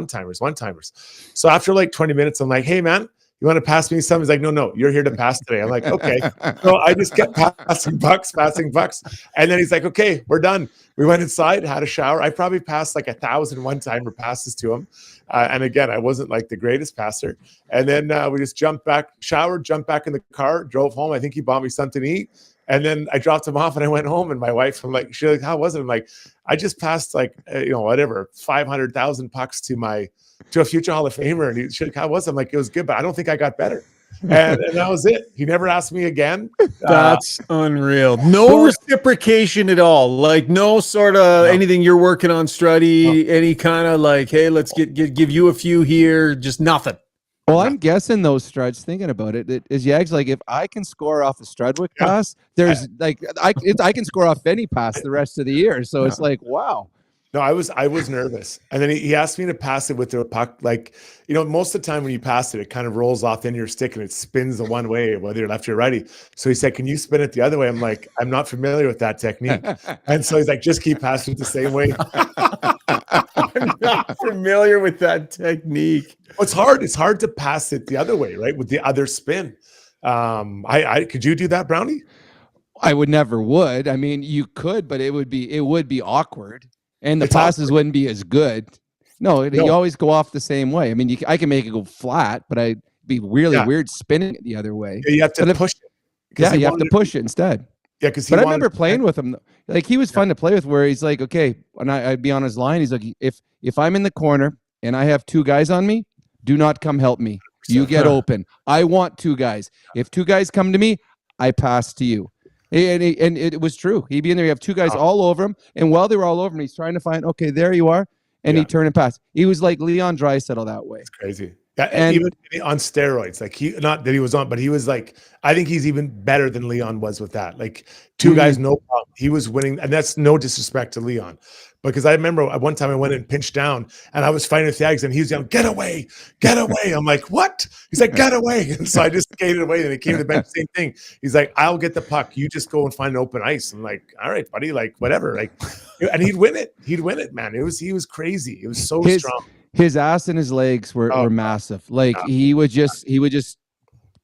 So after like 20 minutes, I'm like, hey, man, you want to pass me some? He's like, no, you're here to pass today. I'm like, okay. So I just kept passing pucks. And then he's like, okay, we're done. We went inside, had a shower. I probably passed like 1,000 one-timer passes to him. And again, I wasn't like the greatest passer. And then we just jumped back, showered, jumped back in the car, drove home. I think he bought me something to eat. And then I dropped him off and I went home. And my wife, I'm like, she's like, how was it? I'm like, I just passed like, 500,000 pucks to a future Hall of Famer. And she's like, how was it? I'm like, it was good, but I don't think I got better. And that was it. He never asked me again. That's unreal. No reciprocation at all. Like no sort of anything you're working on, Struddy. Any kind of like, hey, let's give you a few here. Just nothing. Well, I'm guessing those Struds, thinking about it, is Yags like, if I can score off a Strudwick pass, there's like I can score off any pass the rest of the year. So it's like, wow. No, I was nervous. And then he asked me to pass it with the puck. Like, most of the time when you pass it, it kind of rolls off in your stick and it spins the one way, whether you're left or righty. So he said, can you spin it the other way? I'm like, I'm not familiar with that technique. And so he's like, just keep passing it the same way. I'm not familiar with that technique. Well, it's hard. It's hard to pass it the other way, right? With the other spin. Could you do that, Brownie? I would. I mean, you could, but it would be awkward. And the passes wouldn't be as good. No, you always go off the same way. I mean, I can make it go flat, but I'd be really weird spinning it the other way. Yeah, you have to push it. Yeah, you have to push it instead. Yeah, because I remember playing with him. Like, he was fun to play with, where he's like, okay, and I'd be on his line. He's like, if I'm in the corner and I have two guys on me, do not come help me. You get open. I want two guys. If two guys come to me, I pass to you. And it was true. He'd be in there. You have two guys all over him, and while they were all over him, he's trying to find, okay, there you are, and he turned and passed. He was like Leon Draisaitl that way. It's crazy. Yeah, and even on steroids, like not that he was on, but he was like, I think he's even better than Leon was with that. Like, two guys, no problem. He was winning, and that's no disrespect to Leon. Because I remember at one time I went and pinched down and I was fighting with the Yags and he was yelling, get away. I'm like, what? He's like, get away. And so I just skated away and he came to the bench, same thing. He's like, I'll get the puck. You just go and find an open ice. I'm like, all right, buddy, like whatever. Like, and he'd win it, man. He was crazy. It was so strong. His ass and his legs were massive. Like he would just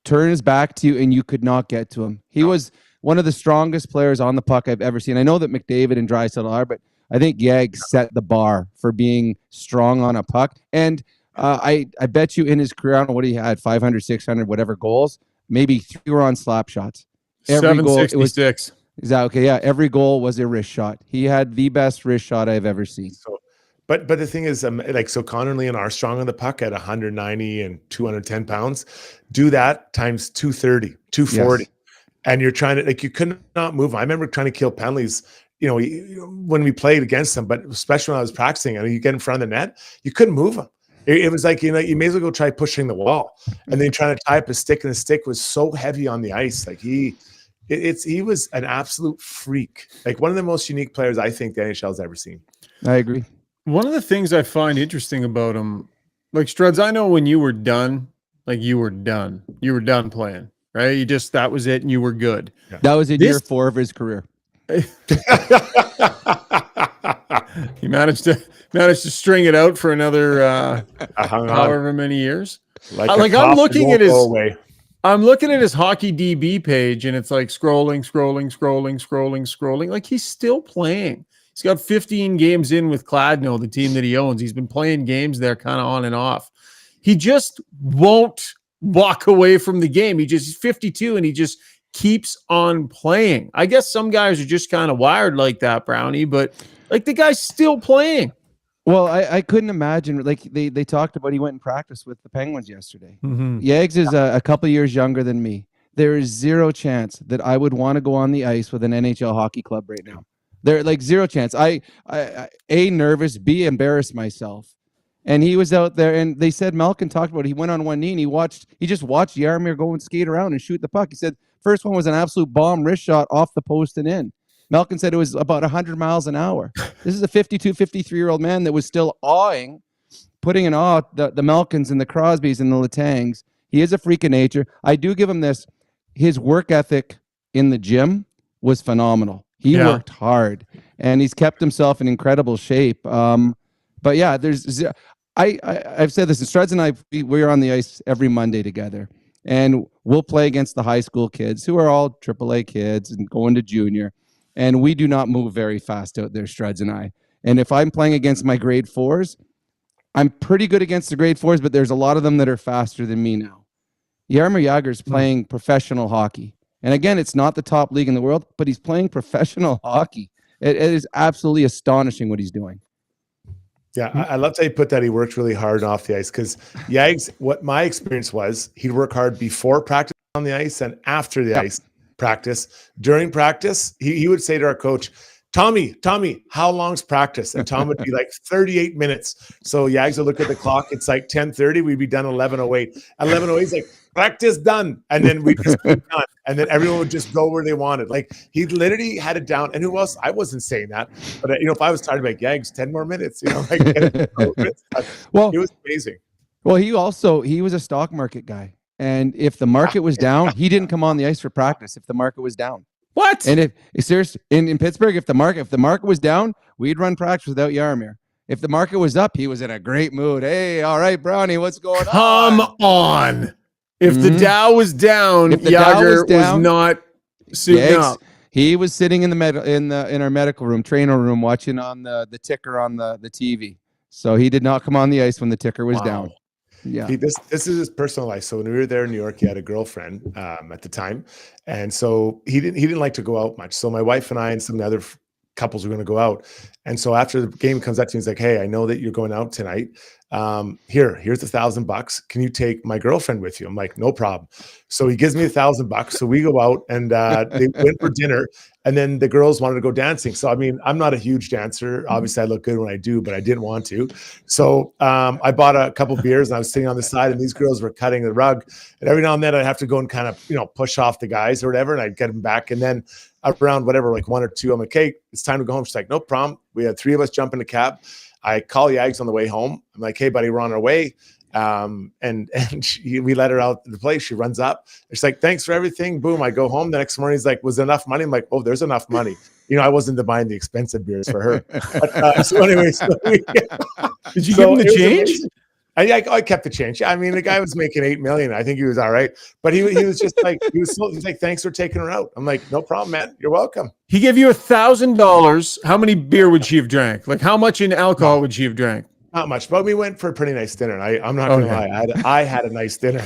turn his back to you and you could not get to him. He was one of the strongest players on the puck I've ever seen. I know that McDavid and Draisaitl are, but I think Yag set the bar for being strong on a puck. And I bet you in his career, I don't know what he had, 500, 600, whatever goals, maybe 3 were on slap shots. Every goal, 766. Is that okay? Yeah, every goal was a wrist shot. He had the best wrist shot I've ever seen. So, but the thing is, so Connor and Leon are strong on the puck at 190 and 210 pounds. Do that times 230, 240. Yes. And you're trying to, like, you could not move. I remember trying to kill penalties, when we played against them, but especially when I was practicing, you get in front of the net, you couldn't move them. It was like, you may as well go try pushing the wall. And then trying to tie up a stick, and the stick was so heavy on the ice. Like he was an absolute freak. Like one of the most unique players I think the NHL's ever seen. I agree. One of the things I find interesting about him, like Struds, I know when you were done, like you were done playing, right? That was it and you were good. Yeah. That was in year 4 of his career. He managed to string it out for another however many years. I'm looking at his hockey DB page, and it's like scrolling. Like he's still playing. He's got 15 games in with Kladno, the team that he owns. He's been playing games there kind of on and off. He just won't walk away from the game. He's 52 and he just keeps on playing. I guess some guys are just kind of wired like that, Brownie, but like the guy's still playing. Well, I couldn't imagine, like they talked about, he went and practiced with the Penguins yesterday. Mm-hmm. Yags is a couple years younger than me. There is zero chance that I would want to go on the ice with an NHL hockey club right now. They're like zero chance. I A, nervous, B, embarrassed myself. And he was out there, and they said Malkin talked about it. He went on one knee and he just watched Jaromír go and skate around and shoot the puck. He said first one was an absolute bomb wrist shot off the post and in. Malkin said it was about 100 miles an hour. This is a 52, 53-year-old man that was still putting in awe the Malkins and the Crosbys and the Letangs. He is a freak of nature. I do give him this. His work ethic in the gym was phenomenal. He worked hard, and he's kept himself in incredible shape. But yeah, I've said this, and Struds and I, we're on the ice every Monday together, and we'll play against the high school kids who are all AAA kids and going to junior, and we do not move very fast out there, Struds and I. And if I'm playing against my grade 4s, I'm pretty good against the grade 4s, but there's a lot of them that are faster than me now. Jaromír Jágr is playing professional hockey. And again, it's not the top league in the world, but he's playing professional hockey. It is absolutely astonishing what he's doing. Yeah, I love how you put that. He worked really hard off the ice, because Yags, what my experience was, he'd work hard before practice on the ice and after the ice practice. During practice, he would say to our coach, Tommy, how long's practice? And Tom would be like 38 minutes. So Yags would look at the clock. It's like 10:30. We'd be done 11:08. 11:08, he's like, practice done. And then we just be done. And then everyone would just go where they wanted. Like, he literally had it down. And who else? I wasn't saying that. But, if I was tired, I'd be like, Yags, 10 more minutes. Well, it was amazing. Well, he was a stock market guy. And if the market was down, he didn't come on the ice for practice if the market was down. What? And if seriously, in Pittsburgh, if the market was down, we'd run practice without Jaromír. If the market was up, he was in a great mood. Hey, all right, Brownie, what's going on? Come on. If the Dow was down, Jágr was not suiting up. He was sitting in our medical room, trainer room, watching on the ticker on the TV. So he did not come on the ice when the ticker was down. Yeah, this is his personal life. So when we were there in New York, he had a girlfriend at the time, and so he didn't like to go out much. So my wife and I and some of the other couples were going to go out, and so after the game comes up to me, he's like, "Hey, I know that you're going out tonight. Here's $1,000. Can you take my girlfriend with you?" I'm like, "No problem." So he gives me $1,000. So we go out, and they went for dinner. And then the girls wanted to go dancing. So, I mean, I'm not a huge dancer. Obviously, I look good when I do, but I didn't want to. So I bought a couple beers, and I was sitting on the side, and these girls were cutting the rug. And every now and then I'd have to go and kind of, push off the guys or whatever, and I'd get them back. And then around whatever, like 1 or 2, I'm like, "Hey, it's time to go home." She's like, "No problem." We had 3 of us jump in the cab. I call Yags on the way home. I'm like, "Hey, buddy, we're on our way." We let her out the place. She runs up. She's like, "Thanks for everything." Boom. I go home. The next morning, he's like, "Was there enough money?" I'm like, "Oh, there's enough money." I wasn't buying the expensive beers for her. But, so anyways, did you give him the change? I kept the change. I mean, the guy was making $8 million. I think he was all right, but he was just like, he's like, "Thanks for taking her out." I'm like, "No problem, man. You're welcome." He gave you $1,000. How many beer would she have drank? Like, how much in alcohol would she have drank? Not much, but we went for a pretty nice dinner. I'm not gonna lie, I had a nice dinner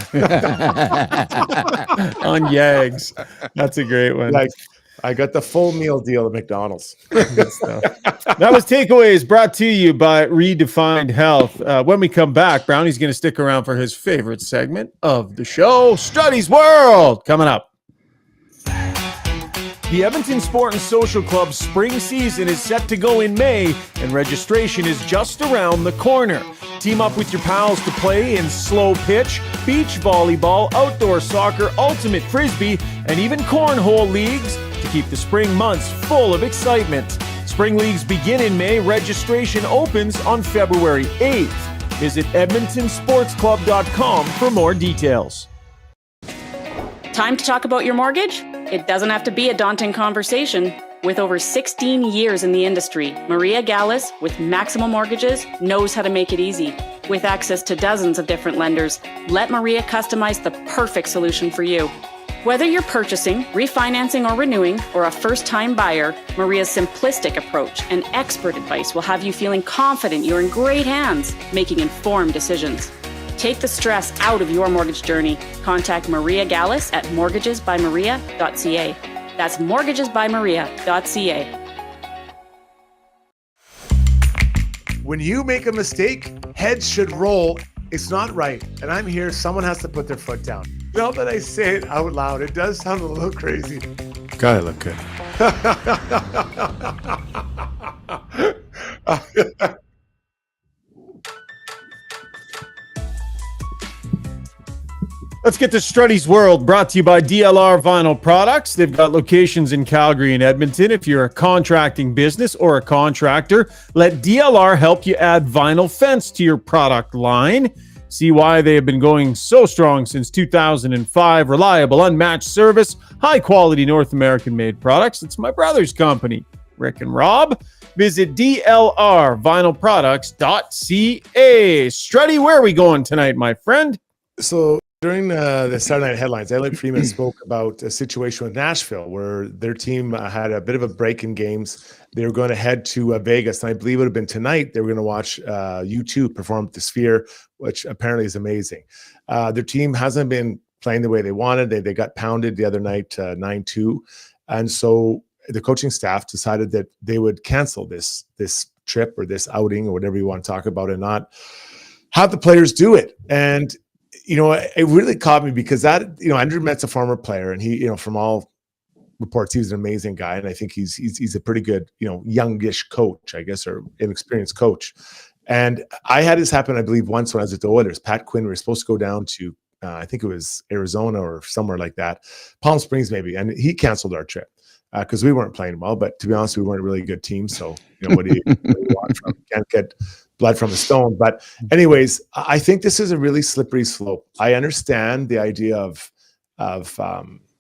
on Yags. That's a great one. Like, I got the full meal deal at McDonald's. Good stuff. That was Takeaways, brought to you by Redefined Health. When we come back, Brownie's going to stick around for his favorite segment of the show, Struddy's World, coming up. The Edmonton Sport and Social Club's spring season is set to go in May, and registration is just around the corner. Team up with your pals to play in slow pitch, beach volleyball, outdoor soccer, ultimate frisbee, and even cornhole leagues to keep the spring months full of excitement. Spring leagues begin in May. Registration opens on February 8th. Visit edmontonsportsclub.com for more details. Time to talk about your mortgage? It doesn't have to be a daunting conversation. With over 16 years in the industry, Maria Gallus with Maximum Mortgages knows how to make it easy. With access to dozens of different lenders, let Maria customize the perfect solution for you. Whether you're purchasing, refinancing, or renewing, or a first-time buyer, Maria's simplistic approach and expert advice will have you feeling confident you're in great hands, making informed decisions. Take the stress out of your mortgage journey. Contact Maria Gallus at mortgagesbymaria.ca. That's mortgagesbymaria.ca. When you make a mistake, heads should roll. It's not right. And I'm here. Someone has to put their foot down. Now that I say it out loud, it does sound a little crazy. Gotta look good. Let's get to Struddy's World, brought to you by DLR Vinyl Products. They've got locations in Calgary and Edmonton. If you're a contracting business or a contractor, let DLR help you add vinyl fence to your product line. See why they have been going so strong since 2005. Reliable, unmatched service, high-quality North American-made products. It's my brother's company, Rick and Rob. Visit DLRvinylproducts.ca. Struddy, where are we going tonight, my friend? So during the Saturday Night Headlines, Elliot Freeman spoke about a situation with Nashville where their team had a bit of a break in games. They were going to head to Vegas, and I believe it would have been tonight. They were going to watch U2 perform at the Sphere, which apparently is amazing. Their team hasn't been playing the way they wanted. They got pounded the other night 9-2. And so the coaching staff decided that they would cancel this trip or this outing or whatever you want to talk about and not have the players do it. And it really caught me because Andrew Mett's a former player, and he, from all reports, he was an amazing guy. And I think he's a pretty good, youngish coach, I guess, or inexperienced coach. And I had this happen, I believe, once when I was at the Oilers. Pat Quinn, we were supposed to go down to, I think it was Arizona or somewhere like that, Palm Springs maybe. And he canceled our trip because we weren't playing well. But to be honest, we weren't a really good team. So, what do you want from? Can't get blood from a stone. But anyways, I think this is a really slippery slope. I understand the idea of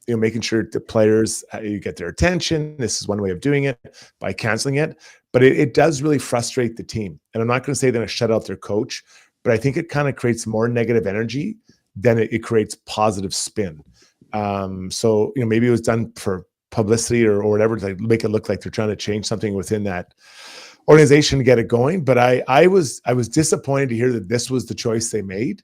making sure the players, you get their attention. This is one way of doing it by canceling it, but it does really frustrate the team. And I'm not going to say they're going to shut out their coach, but I think it kind of creates more negative energy than it creates positive spin. So maybe it was done for publicity or whatever to make it look like they're trying to change something within that organization to get it going. But I was disappointed to hear that this was the choice they made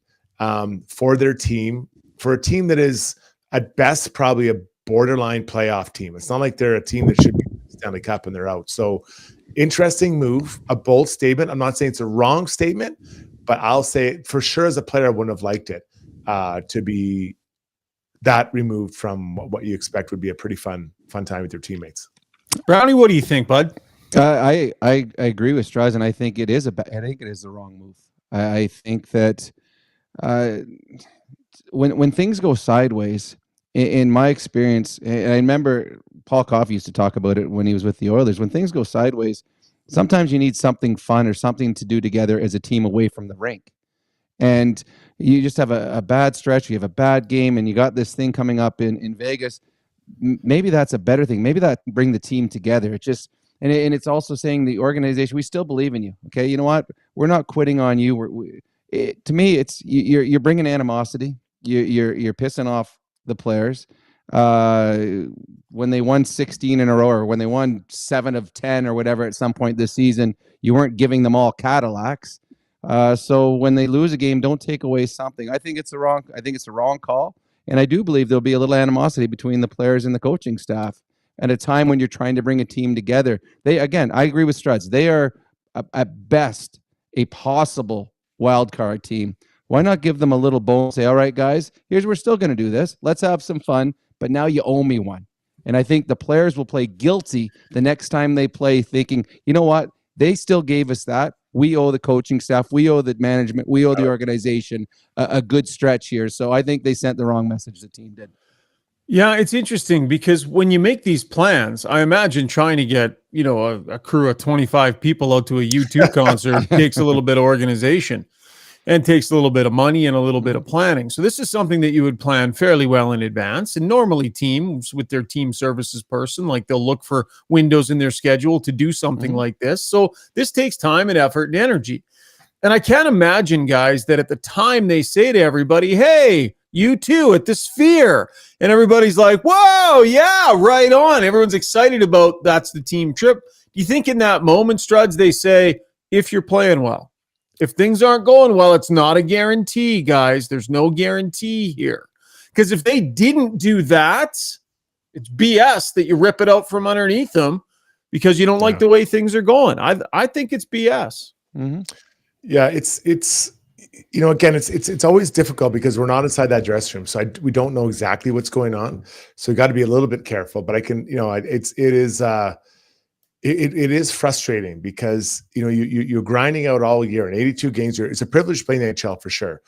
for their team, for a team that is at best probably a borderline playoff team. It's not like they're a team that should be Stanley Cup and they're out. So interesting move, a bold statement. I'm not saying it's a wrong statement, but I'll say for sure as a player, I wouldn't have liked it to be that removed from what you expect would be a pretty fun time with your teammates. Brownie, what do you think, bud? I agree with Strauss, and I think it is the wrong move. I think that when things go sideways, in my experience, and I remember Paul Coffey used to talk about it when he was with the Oilers. When things go sideways, sometimes you need something fun or something to do together as a team away from the rink. And you just have a bad stretch, you have a bad game, and you got this thing coming up in Vegas. Maybe that's a better thing. Maybe that bring the team together. And it's also saying the organization, we still believe in you. Okay, you know what? We're not quitting on you. To me, it's you're bringing animosity. You're pissing off the players. When they won 16 in a row, or when they won 7 of 10 or whatever at some point this season, you weren't giving them all Cadillacs. So when they lose a game, don't take away something. I think it's the wrong call, and I do believe there'll be a little animosity between the players and the coaching staff at a time when you're trying to bring a team together. I agree with Struds. They are at best a possible wild card team. Why not give them a little bone? Say, all right, guys, we're still going to do this. Let's have some fun, but now you owe me one. And I think the players will play guilty the next time they play, thinking, you know what? They still gave us that. We owe the coaching staff, we owe the management, we owe the organization a good stretch here. So I think they sent the wrong message, the team did. Yeah, it's interesting because when you make these plans, I imagine trying to get, a crew of 25 people out to a U2 concert takes a little bit of organization and takes a little bit of money and a little bit of planning. So this is something that you would plan fairly well in advance. And normally teams with their team services person, like they'll look for windows in their schedule to do something like this. So this takes time and effort and energy. And I can't imagine, guys, that at the time they say to everybody, hey, you too at the Sphere. And everybody's like, whoa, yeah, right on. Everyone's excited about that's the team trip. Do you think in that moment, Struds, they say, if you're playing well? If things aren't going well, it's not a guarantee, guys. There's no guarantee here. Because if they didn't do that, it's BS that you rip it out from underneath them because you don't like the way things are going. I think it's BS. Yeah, it's again, it's always difficult because we're not inside that dressing room, so we don't know exactly what's going on. So we got to be a little bit careful. But I can, it is frustrating because you're grinding out all year and 82 games. It's a privilege playing the NHL for sure,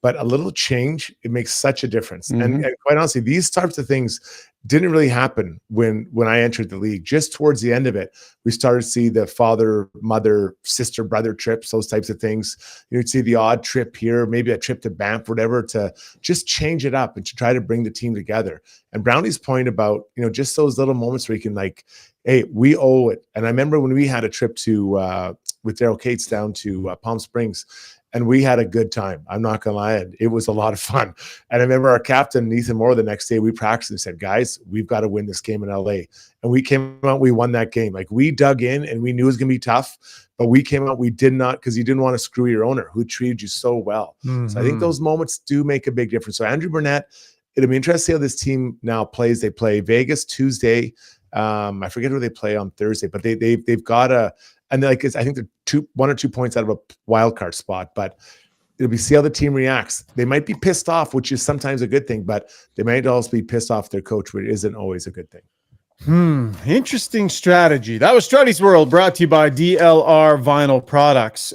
but a little change, it makes such a difference. And quite honestly, these types of things didn't really happen when I entered the league. Just towards the end of it, we started to see the father, mother, sister, brother trips, those types of things. You'd see the odd trip here, maybe a trip to Banff, whatever, to just change it up and to try to bring the team together. And Brownie's point about, just those little moments where you can hey, we owe it. And I remember when we had a trip to with Daryl Cates down to Palm Springs, and we had a good time. I'm not going to lie. It was a lot of fun. And I remember our captain, Nathan Moore, the next day we practiced and said, guys, we've got to win this game in LA. And we came out, we won that game. We dug in and we knew it was going to be tough, but we came out, we did not, because you didn't want to screw your owner who treated you so well. So I think those moments do make a big difference. So Andrew Burnett, it'll be interesting to see how this team now plays. They play Vegas Tuesday. I forget who they play on Thursday, but they've got and I think they're 1 or 2 points out of a wild card spot, but it'll be see how the team reacts. They might be pissed off, which is sometimes a good thing, but they might also be pissed off their coach, which isn't always a good thing. Interesting strategy. That was Struddy's World, brought to you by DLR Vinyl Products.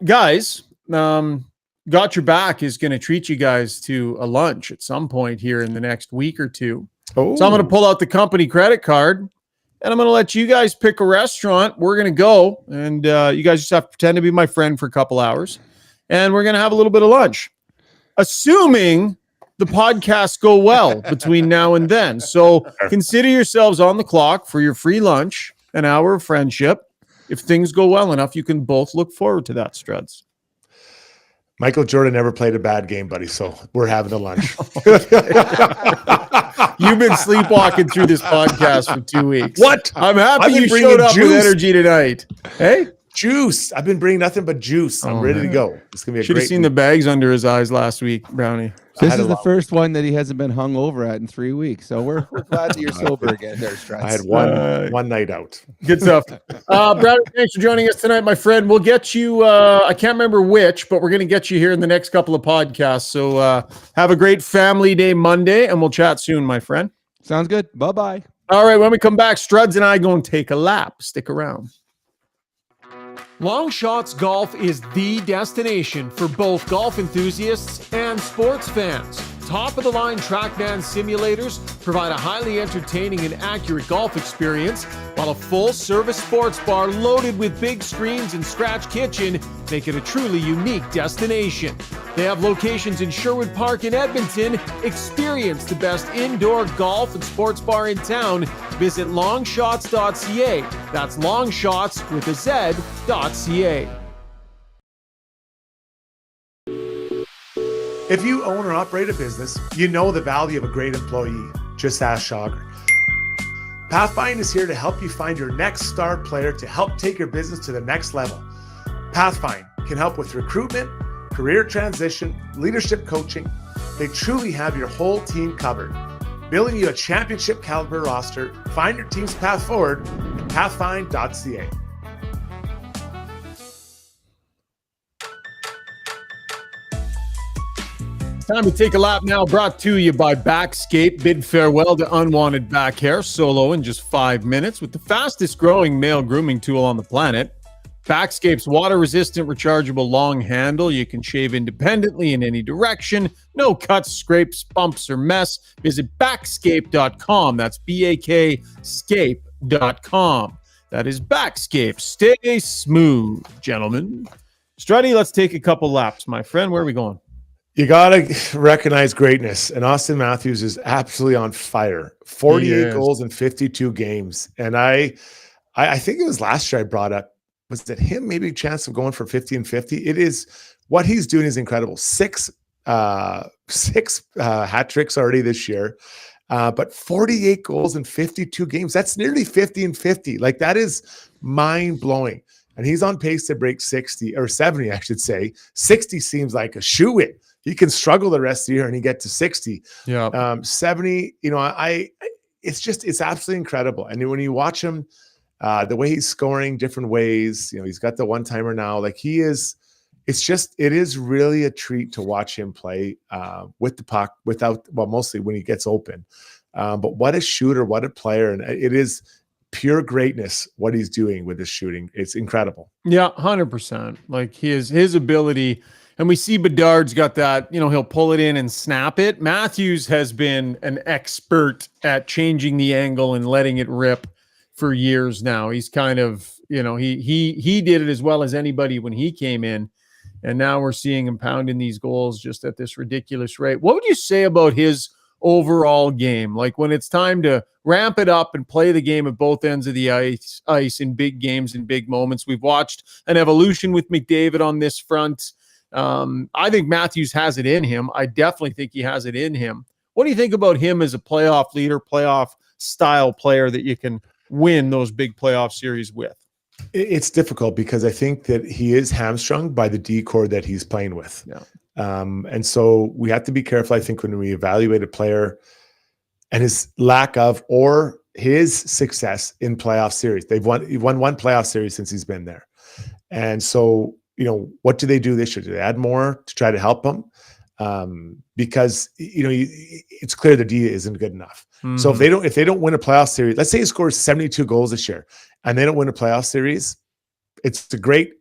Guys, Got Your Back is going to treat you guys to a lunch at some point here in the next week or two. Oh. So I'm going to pull out the company credit card, and I'm going to let you guys pick a restaurant. We're going to go, and you guys just have to pretend to be my friend for a couple hours, and we're going to have a little bit of lunch, assuming the podcasts go well between now and then. So consider yourselves on the clock for your free lunch, an hour of friendship. If things go well enough, you can both look forward to that, Struds. Michael Jordan never played a bad game, buddy, so we're having a lunch. You've been sleepwalking through this podcast for 2 weeks. What? I'm happy you showed up with energy tonight. Hey? Juice. I've been bringing nothing but juice. I'm ready to go. It's going to be a Should great have seen week. the bags under his eyes last week, Brownie. This is the first one that he hasn't been hung over at in 3 weeks. So we're glad that you're sober again there, Struts. I had one night out. Good stuff. Brownie, thanks for joining us tonight, my friend. We'll get you, I can't remember which, but we're going to get you here in the next couple of podcasts. So have a great family day Monday, and we'll chat soon, my friend. Sounds good. Bye-bye. All right, when we come back, Struds and I going to take a lap. Stick around. Long Shots Golf is the destination for both golf enthusiasts and sports fans. Top-of-the-line TrackMan simulators provide a highly entertaining and accurate golf experience, while a full-service sports bar loaded with big screens and scratch kitchen make it a truly unique destination. They have locations in Sherwood Park and Edmonton. Experience the best indoor golf and sports bar in town. Visit longshots.ca. That's longshots with a Z.ca. If you own or operate a business, you know the value of a great employee. Just ask Jagr. Pathfind is here to help you find your next star player to help take your business to the next level. Pathfind can help with recruitment, career transition, leadership coaching. They truly have your whole team covered. Building you a championship caliber roster. Find your team's path forward at pathfind.ca. Time to take a lap now, brought to you by Backscape. Bid farewell to unwanted back hair solo in just 5 minutes with the fastest growing male grooming tool on the planet. Backscape's water-resistant rechargeable long handle. You can shave independently in any direction. No cuts, scrapes, bumps, or mess. Visit Backscape.com. That's Bakscape.com. That is Backscape. Stay smooth, gentlemen. Struddy, let's take a couple laps, my friend. Where are we going? You got to recognize greatness. And Austin Matthews is absolutely on fire. 48 goals in 52 games. And I think it was last year I brought up, was it him? Maybe a chance of going for 50 and 50. It is, what he's doing is incredible. Six hat tricks already this year. But 48 goals in 52 games. That's nearly 50 and 50. Like, that is mind blowing. And he's on pace to break 60 or 70, I should say. 60 seems like a shoo-in. He can struggle the rest of the year and he get to 60. Yeah. 70, it's absolutely incredible. And when you watch him, the way he's scoring different ways, he's got the one-timer now. Like, he is it is really a treat to watch him play with the puck mostly when he gets open. But what a shooter, what a player. And it is pure greatness what he's doing with his shooting. It's incredible. Yeah, 100%. Like his ability, and we see Bedard's got that, he'll pull it in and snap it. Matthews has been an expert at changing the angle and letting it rip for years now. He's kind of, he did it as well as anybody when he came in. And now we're seeing him pounding these goals just at this ridiculous rate. What would you say about his overall game? Like when it's time to ramp it up and play the game at both ends of the ice in big games and big moments. We've watched an evolution with McDavid on this front. I think Matthews has it in him. I definitely think he has it in him. What do you think about him as a playoff leader, playoff style player that you can win those big playoff series with? It's difficult because I think that he is hamstrung by the D-core that he's playing with. Yeah. And so we have to be careful, I think, when we evaluate a player and his lack of or his success in playoff series. He won one playoff series since he's been there. And so, what do they do this year? Do they add more to try to help him? Because, it's clear the D isn't good enough. Mm-hmm. So if they don't win a playoff series, let's say he scores 72 goals this year and they don't win a playoff series, it's a great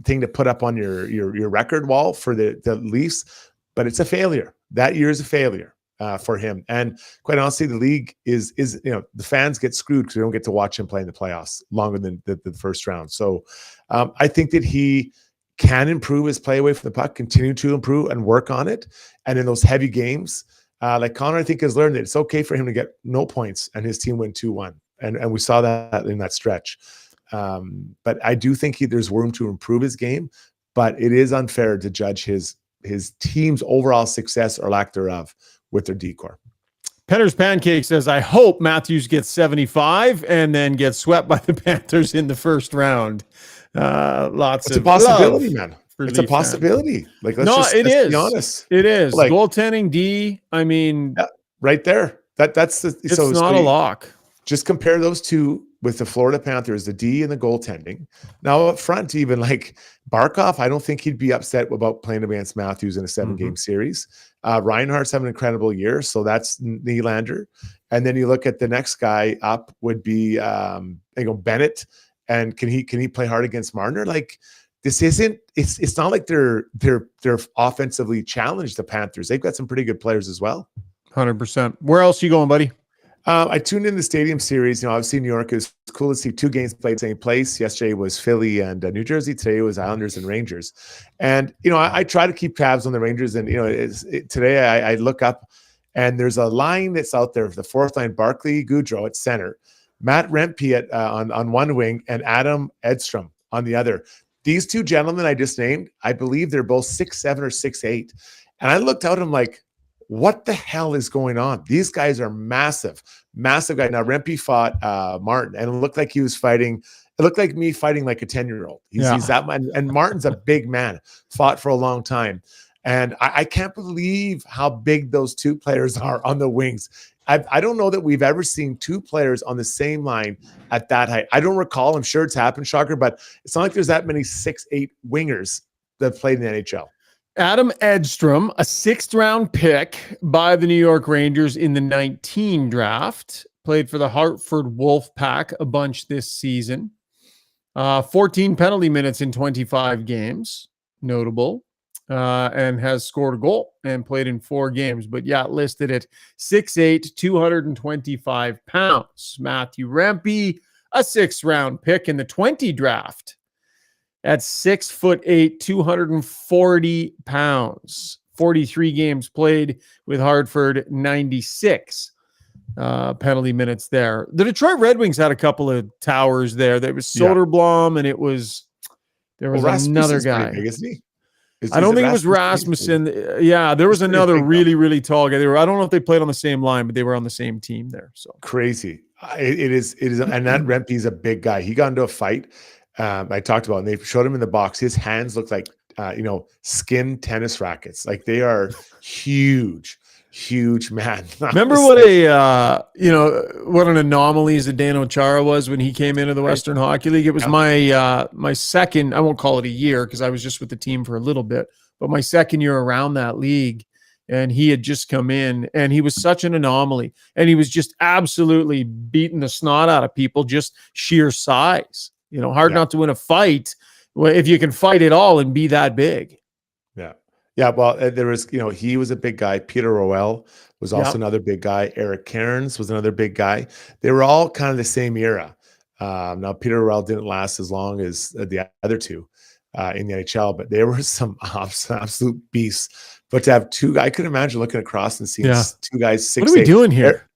thing to put up on your record wall for the Leafs, but it's a failure. That year is a failure for him. And quite honestly, the league is the fans get screwed because they don't get to watch him play in the playoffs longer than the first round. So I think that he can improve his play away from the puck, continue to improve and work on it. And in those heavy games, like Connor, I think has learned that it's okay for him to get no points and his team win 2-1. And we saw that in that stretch. But I do think there's room to improve his game, but it is unfair to judge his team's overall success or lack thereof with their D-core. Penner's Pancake says, I hope Matthews gets 75 and then gets swept by the Panthers in the first round. It's a possibility, man. It's a possibility. Fans. Like, let's be honest. It is. Like, goaltending D, right there. It's not a lock. Just compare those two with the Florida Panthers, the D and the goaltending. Now up front, even like Barkov, I don't think he'd be upset about playing against Matthews in a 7-game series. Reinhardt's having an incredible year, so that's Nylander. And then you look at the next guy up would be Bennett. And can he play hard against Marner? Like this isn't. It's not like they're offensively challenged. The Panthers, they've got some pretty good players as well. 100%. Where else you going, buddy? I tuned in the Stadium Series. Obviously New York is cool to see 2 games played same place. Yesterday was Philly and New Jersey. Today was Islanders and Rangers. And I try to keep tabs on the Rangers. And today I look up and there's a line that's out there. The 4th line: Barclay Goodrow at center, Matt Rempe on one wing, and Adam Edstrom on the other. These 2 gentlemen I just named, I believe they're both 6'7" or 6'8". And I looked out and I'm like, what the hell is going on? These guys are massive guy. Now Rempe fought Martin, and it looked like he was fighting. It looked like me fighting like a 10-year-old. He's that man, and Martin's a big man, fought for a long time. And I can't believe how big those 2 players are on the wings. I don't know that we've ever seen 2 players on the same line at that height. I don't recall. I'm sure it's happened, Jagr, but it's not like there's that many 6'8" wingers that played in the NHL. Adam Edstrom, a 6th-round pick by the New York Rangers in the 19 draft, played for the Hartford Wolfpack a bunch this season. 14 penalty minutes in 25 games, notable, and has scored a goal and played in 4 games. But listed at 6'8", 225 pounds. Matthew Rempe, a 6th-round pick in the 20 draft, at 6'8", 240 pounds. 43 games played with Hartford, 96 penalty minutes there. The Detroit Red Wings had a couple of towers there. There was Soderblom, and there was another guy. Big, isn't he? I don't think it was Rasmussen. Yeah, there was another really, really tall guy. I don't know if they played on the same line, but they were on the same team there. So crazy. It is, and that Rempe's a big guy. He got into a fight. I talked about, and they showed him in the box. His hands look like, skin tennis rackets. Like they are huge. huge man. Remember what what an anomaly Zdeno Chara was when he came into the Western Hockey League? It was my second, I won't call it a year because I was just with the team for a little bit, but my second year around that league, and he had just come in, and he was such an anomaly, and he was just absolutely beating the snot out of people, just sheer size. Hard not to win a fight if you can fight it all and be that big. Yeah, well, there was, he was a big guy. Peter Roel was also another big guy. Eric Cairns was another big guy. They were all kind of the same era. Now, Peter Roel didn't last as long as the other two in the NHL, but there were some absolute beasts. But to have two, I could imagine looking across and seeing two guys 6'8". What are we doing here?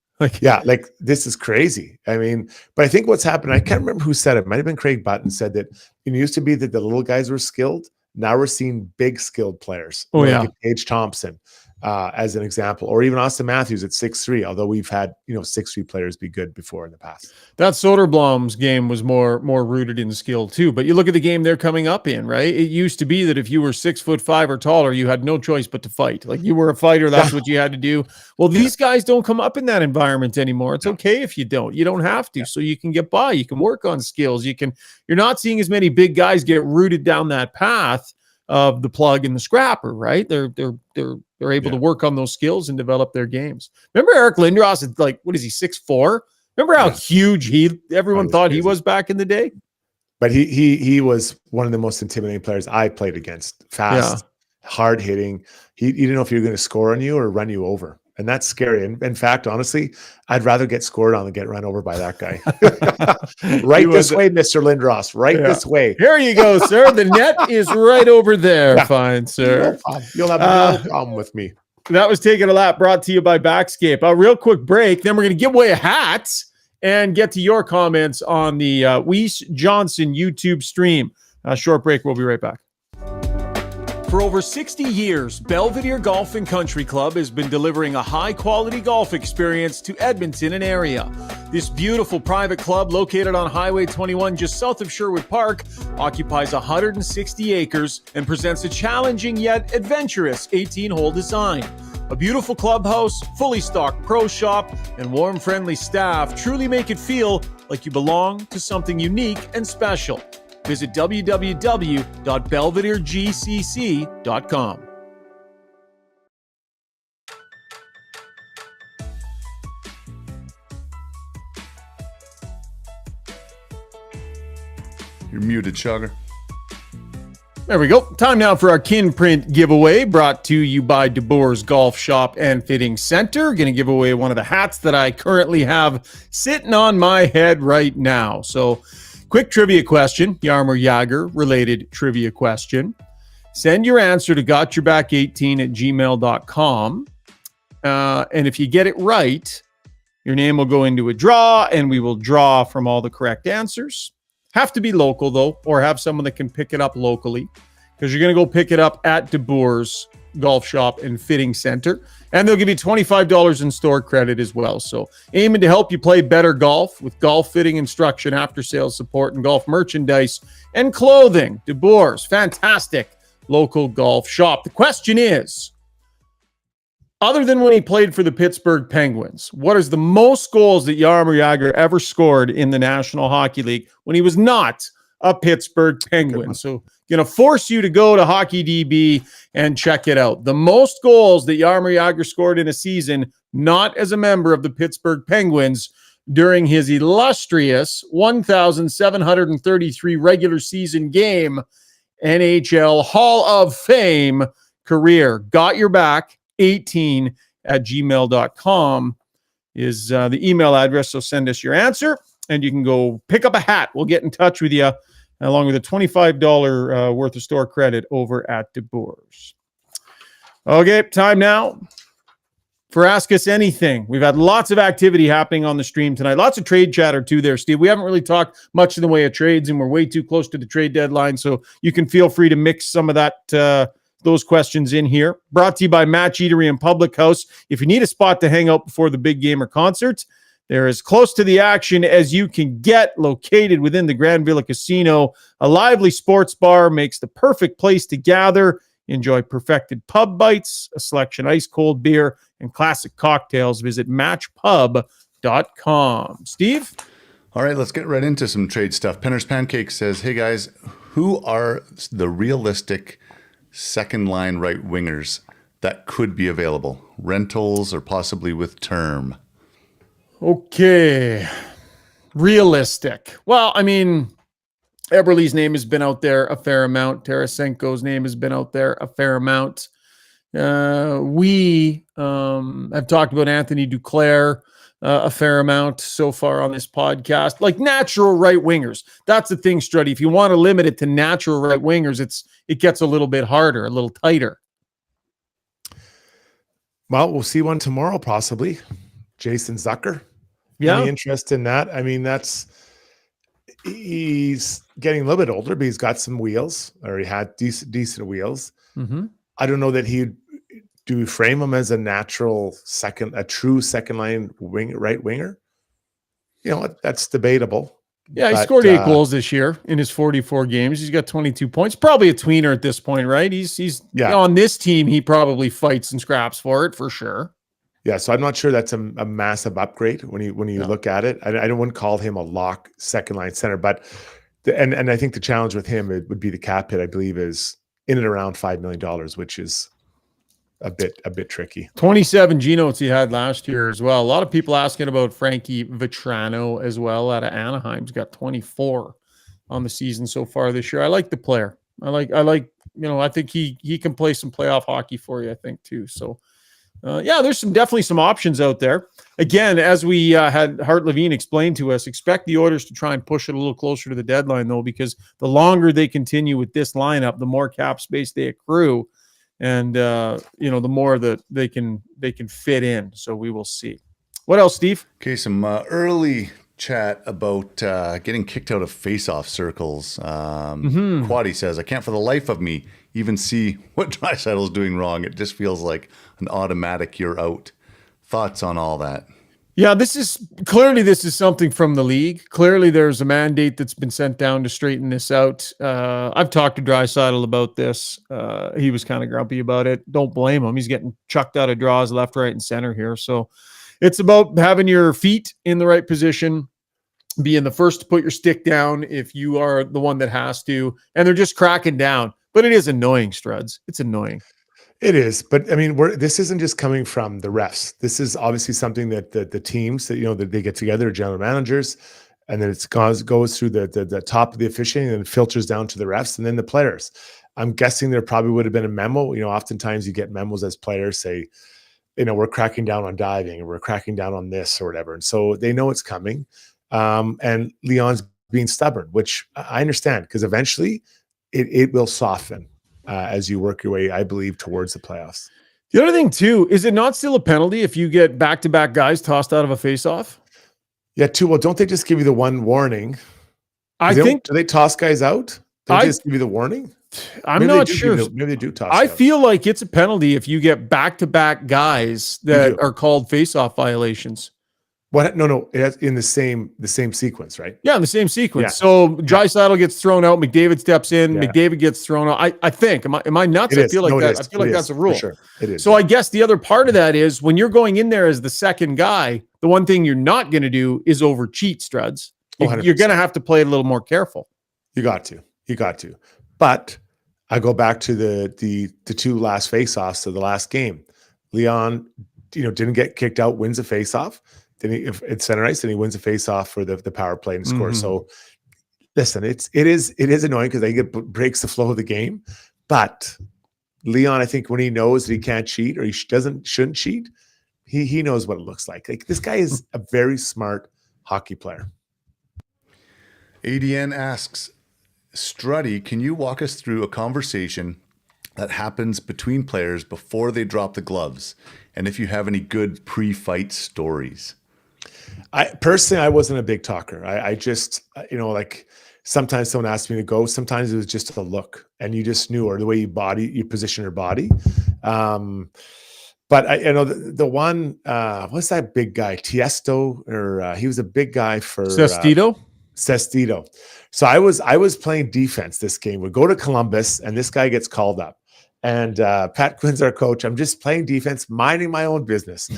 This is crazy. I mean, but I think what's happened, I can't remember who said it. It might have been Craig Button said that it used to be that the little guys were skilled. Now we're seeing big skilled players. Like Paige Thompson, as an example, or even Austin Matthews at 6'3", although we've had 6'3" players be good before in the past. That Soderblom's game was more rooted in skill too. But you look at the game they're coming up in, right? It used to be that if you were 6'5" or taller, you had no choice but to fight. Like you were a fighter, that's what you had to do. Well, these guys don't come up in that environment anymore. It's okay if you don't. You don't have to. So you can get by. You can work on skills. You're not seeing as many big guys get rooted down that path of the plug and the scrapper, right? They're able to work on those skills and develop their games. Remember Eric Lindros is like, what is he, 6'4"? Remember how huge everyone thought he was back in the day? But he was one of the most intimidating players I played against. Fast, hard hitting. He didn't know if you were going to score on you or run you over. And that's scary. And in fact, honestly, I'd rather get scored on than get run over by that guy. Right this way, Mr. Lindros. Right this way. Here you go, sir. The net is right over there. Fine, sir. You'll have no problem with me. That was Taking a Lap, brought to you by Backscape. A real quick break. Then we're going to give away a hat and get to your comments on the Weiss Johnson YouTube stream. Short break. We'll be right back. For over 60 years, Belvedere Golf and Country Club has been delivering a high-quality golf experience to Edmonton and area. This beautiful private club, located on Highway 21 just south of Sherwood Park, occupies 160 acres and presents a challenging yet adventurous 18-hole design. A beautiful clubhouse, fully stocked pro shop, and warm, friendly staff truly make it feel like you belong to something unique and special. Visit www.belvederegcc.com. You're muted, Jagr. There we go. Time now for our kin print giveaway, brought to you by DeBoer's Golf Shop and Fitting Center. Going to give away one of the hats that I currently have sitting on my head right now. So, quick trivia question, Jaromír Jágr related trivia question. Send your answer to gotyourback18@gmail.com. And if you get it right, your name will go into a draw, and we will draw from all the correct answers. Have to be local, though, or have someone that can pick it up locally, because you're going to go pick it up at DeBoer's Golf Shop and Fitting Center. And they'll give you $25 in store credit as well. So aiming to help you play better golf with golf fitting instruction, after-sales support, and golf merchandise and clothing. DeBoer's, fantastic local golf shop. The question is, other than when he played for the Pittsburgh Penguins, what is the most goals that Jaromír Jágr ever scored in the National Hockey League when he was not a Pittsburgh Penguin? So going to force you to go to HockeyDB and check it out. The most goals that Jaromír Jágr scored in a season, not as a member of the Pittsburgh Penguins, during his illustrious 1,733 regular season game NHL Hall of Fame career. Gotyourback18@gmail.com is the email address. So send us your answer, and you can go pick up a hat. We'll get in touch with you, along with a $25 worth of store credit over at DeBoer's. Okay, time now for Ask Us Anything. We've had lots of activity happening on the stream tonight. Lots of trade chatter too there, Steve. We haven't really talked much in the way of trades, and we're way too close to the trade deadline, so you can feel free to mix some of that those questions in here. Brought to you by Match Eatery and Public House. If you need a spot to hang out before the big game or concert, they're as close to the action as you can get, located within the Grand Villa Casino. A lively sports bar makes the perfect place to gather. Enjoy perfected pub bites, a selection ice cold beer, and classic cocktails. Visit matchpub.com. Steve? All right, let's get right into some trade stuff. Penner's Pancake says, hey guys, who are the realistic second line right wingers that could be available? Rentals or possibly with term? Okay. Realistic. Well, I mean, Eberle's name has been out there a fair amount. Tarasenko's name has been out there a fair amount. We have talked about Anthony Duclair a fair amount so far on this podcast. Like natural right wingers. That's the thing, Struddy. If you want to limit it to natural right wingers, it gets a little bit harder, a little tighter. Well, we'll see one tomorrow, possibly. Jason Zucker. Yeah. Any interest in that? I mean, he's getting a little bit older, but he's got some wheels, or he had decent wheels. Mm-hmm. I don't know that do we frame him as a true second line right winger? You know, that's debatable. Yeah, he scored 8 goals this year in his 44 games. He's got 22 points. Probably a tweener at this point, right? He's on this team. He probably fights and scraps for it for sure. Yeah, so I'm not sure that's a massive upgrade when you look at it. I wouldn't call him a lock second line center, but and I think the challenge with him would be the cap hit. I believe is in and around $5 million, which is a bit tricky. 27 G-notes he had last year as well. A lot of people asking about Frankie Vetrano as well out of Anaheim. He's got 24 on the season so far this year. I like the player. I like, I think he can play some playoff hockey for you, I think too. So there's definitely some options out there. Again, as we had Hart Levine explain to us, expect the Oilers to try and push it a little closer to the deadline though, because the longer they continue with this lineup, the more cap space they accrue. And the more that they can fit in. So we will see. What else, Steve? Okay, some early chat about getting kicked out of face-off circles. Quaddy says, I can't for the life of me even see what Draisaitl's doing wrong. It just feels like an automatic you're out. Thoughts on all that? Yeah, this is something from the league. Clearly, there's a mandate that's been sent down to straighten this out. I've talked to Draisaitl about this. He was kind of grumpy about it. Don't blame him. He's getting chucked out of draws left, right, and center here. So it's about having your feet in the right position, being the first to put your stick down if you are the one that has to. And they're just cracking down. But it is annoying, Struds. It's annoying. It is, but I mean, this isn't just coming from the refs. This is obviously something that the teams that they get together, general managers, and then it goes through the top of the officiating and filters down to the refs and then the players. I'm guessing there probably would have been a memo. Oftentimes you get memos as players say, we're cracking down on diving, or we're cracking down on this or whatever, and so they know it's coming. And Leon's being stubborn, which I understand because eventually it will soften. As you work your way, I believe, towards the playoffs. The other thing, too, is it not still a penalty if you get back-to-back guys tossed out of a face-off? Yeah, too. Well, don't they just give you the one warning? Do they toss guys out? Don't they just give you the warning? I'm not sure. Maybe they do toss. I feel like it's a penalty if you get back-to-back guys that are called face-off violations. What? No. It's in the same sequence, right? Yeah, in the same sequence. Yeah. So Draisaitl gets thrown out. McDavid steps in. Yeah. McDavid gets thrown out. I think. Am I nuts? I feel like that. I feel like that's a rule. For sure. It is. So I guess the other part of that is when you're going in there as the second guy, the one thing you're not going to do is over cheat, Struds. You're going to have to play it a little more careful. You got to. But I go back to the two last face-offs of the last game. Leon, didn't get kicked out, wins a face-off. Then if it's center ice, then he wins a face-off for the power play and score. So listen, it is annoying because it breaks the flow of the game. But Leon, I think when he knows that he can't cheat or he shouldn't cheat, he knows what it looks like. Like this guy is a very smart hockey player. ADN asks, Struddy, can you walk us through a conversation that happens between players before they drop the gloves? And if you have any good pre-fight stories? I wasn't a big talker. I just, sometimes someone asked me to go. Sometimes it was just a look and you just knew, or the way you position your body. But the one, what's that big guy? Tiesto, or he was a big guy for Sestito. So I was playing defense this game. We go to Columbus and this guy gets called up. And Pat Quinn's our coach. I'm just playing defense, minding my own business.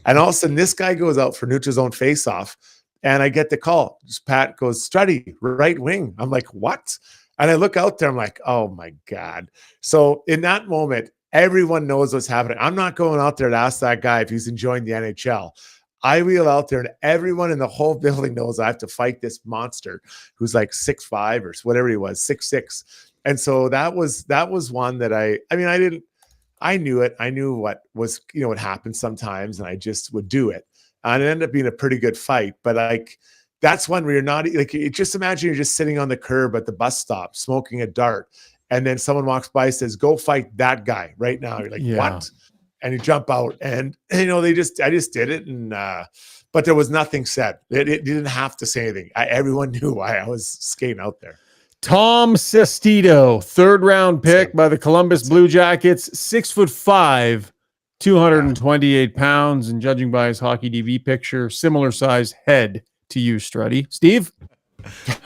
And all of a sudden, this guy goes out for neutral zone faceoff, and I get the call. Pat goes, Struddy, right wing. I'm like, what? And I look out there. I'm like, oh, my God. So in that moment, everyone knows what's happening. I'm not going out there to ask that guy if he's enjoying the NHL. I wheel out there, and everyone in the whole building knows I have to fight this monster who's like 6'5" or whatever he was, 6'6". And so that was one that I knew it. I knew what was, what happened sometimes, and I just would do it. And it ended up being a pretty good fight. But like, that's one where you're not like, just imagine you're just sitting on the curb at the bus stop, smoking a dart. And then someone walks by and says, go fight that guy right now. You're like, what? And you jump out, and I just did it. And, but there was nothing said. It didn't have to say anything. Everyone knew why I was skating out there. Tom Sestito, 3rd round pick by the Columbus Blue Jackets, 6'5", 228 pounds, and judging by his Hockey DB picture, similar size head to you, Struddy. Steve?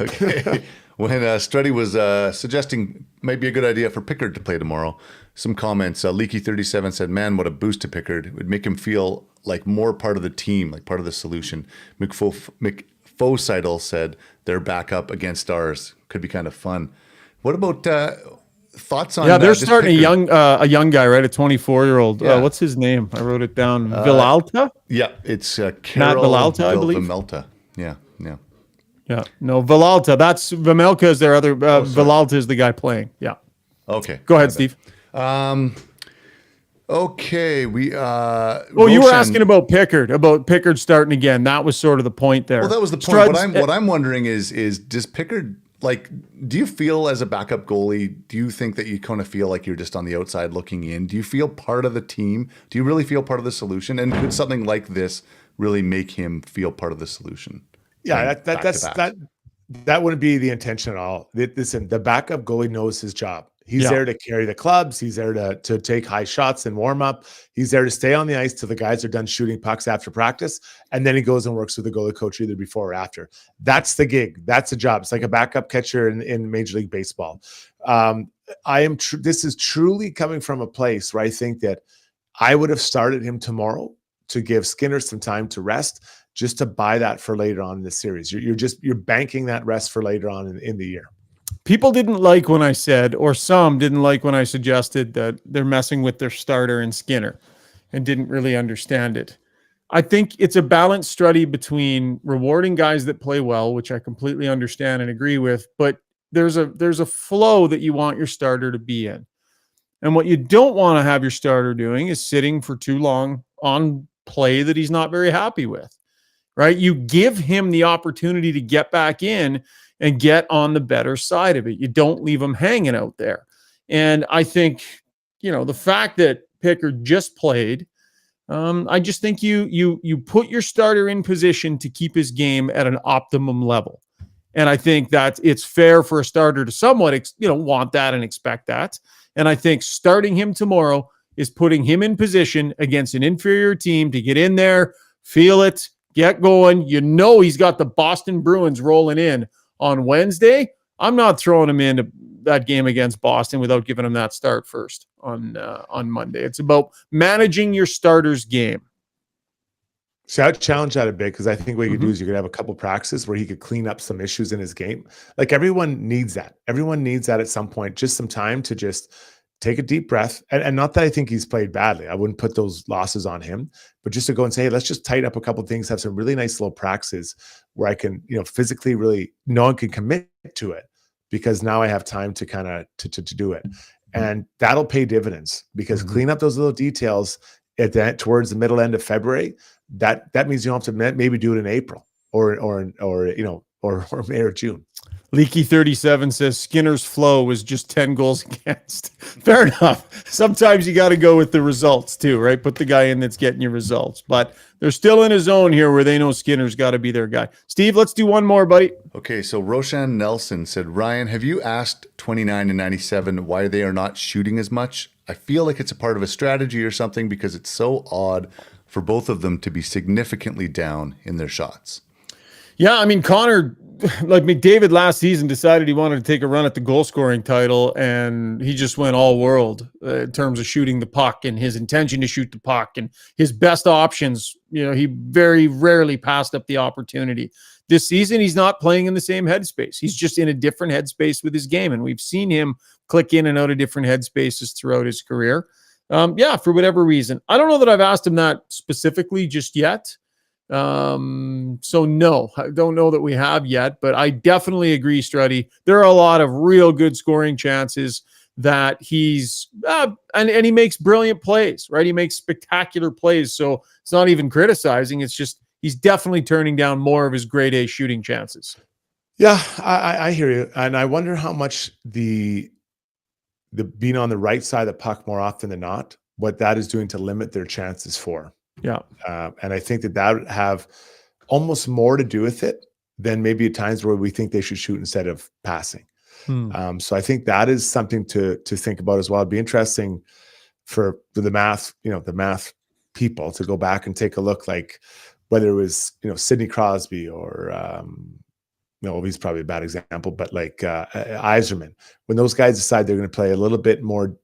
Okay. When Struddy was suggesting maybe a good idea for Pickard to play tomorrow, some comments. Leaky37 said, man, what a boost to Pickard. It would make him feel like more part of the team, like part of the solution. McFosidal said, their backup against ours could be kind of fun. What about thoughts on? Yeah, they're starting a young guy, right? A 24-year-old. Yeah. What's his name? I wrote it down. Villalta? Yeah, it's Matt Carol Villalta, I believe. Vimelta. Yeah. Yeah, no, Villalta. That's Vimelka is their other. Villalta is the guy playing. Yeah. Okay. Go ahead, Steve. Okay, we. You were asking about Pickard starting again. That was sort of the point there. Well, that was the point. What I'm wondering is does Pickard, like, do you feel as a backup goalie? Do you think that you kind of feel like you're just on the outside looking in? Do you feel part of the team? Do you really feel part of the solution? And could something like this really make him feel part of the solution? Yeah, that wouldn't be the intention at all. Listen, the backup goalie knows his job. He's there to carry the clubs. He's there to take high shots and warm up. He's there to stay on the ice till the guys are done shooting pucks after practice. And then he goes and works with the goalie coach either before or after. That's the gig. That's the job. It's like a backup catcher in Major League Baseball. This is truly coming from a place where I think that I would have started him tomorrow to give Skinner some time to rest, just to buy that for later on in the series. You're banking that rest for later on in the year. People didn't like when I said, or some didn't like when I suggested that they're messing with their starter and Skinner and didn't really understand it. I think it's a balanced Struddy between rewarding guys that play well, which I completely understand and agree with, but there's a flow that you want your starter to be in. And what you don't want to have your starter doing is sitting for too long on play that he's not very happy with, right? You give him the opportunity to get back in and get on the better side of it. You don't leave him hanging out there. And I think, the fact that Pickard just played, I just think you put your starter in position to keep his game at an optimum level. And I think that it's fair for a starter to somewhat, want that and expect that. And I think starting him tomorrow is putting him in position against an inferior team to get in there, feel it, get going. He's got the Boston Bruins rolling in on Wednesday. I'm not throwing him into that game against Boston without giving him that start first on Monday. It's about managing your starter's game. So I'd challenge that a bit, because I think what you could do is you could have a couple practices where he could clean up some issues in his game. Like, everyone needs that. Everyone needs that at some point, just some time to just take a deep breath. And not that I think he's played badly. I wouldn't put those losses on him, but just to go and say, hey, let's just tighten up a couple of things, have some really nice little practices where I can, physically really, no one can commit to it, because now I have time to kind of to do it. And that'll pay dividends, because clean up those little details towards the middle end of February. That means you don't have to maybe do it in April or May or June. Leaky 37 says Skinner's flow was just 10 goals against. Fair enough. Sometimes you got to go with the results too, right? Put the guy in that's getting you results. But they're still in a zone here where they know Skinner's got to be their guy. Steve, let's do one more, buddy. Okay, so Roshan Nelson said, Ryan, have you asked 29 and 97 why they are not shooting as much? I feel like it's a part of a strategy or something, because it's so odd for both of them to be significantly down in their shots. Yeah, I mean, Connor, like McDavid last season, decided he wanted to take a run at the goal scoring title, and he just went all world in terms of shooting the puck and his intention to shoot the puck and his best options. He very rarely passed up the opportunity. This season, he's not playing in the same headspace. He's just in a different headspace with his game, and we've seen him click in and out of different headspaces throughout his career. For whatever reason. I don't know that I've asked him that specifically just yet. So no, I don't know that we have yet, but I definitely agree, Struddy. There are a lot of real good scoring chances that he's, and he makes brilliant plays, right? He makes spectacular plays. So it's not even criticizing. It's just, he's definitely turning down more of his grade A shooting chances. Yeah, I hear you. And I wonder how much the being on the right side of the puck more often than not, what that is doing to limit their chances for. Yeah. And I think that would have almost more to do with it than maybe at times where we think they should shoot instead of passing. So I think that is something to think about as well. It'd be interesting for the math, the math people to go back and take a look, like whether it was, Sidney Crosby or, he's probably a bad example, but like Yzerman, when those guys decide they're going to play a little bit more,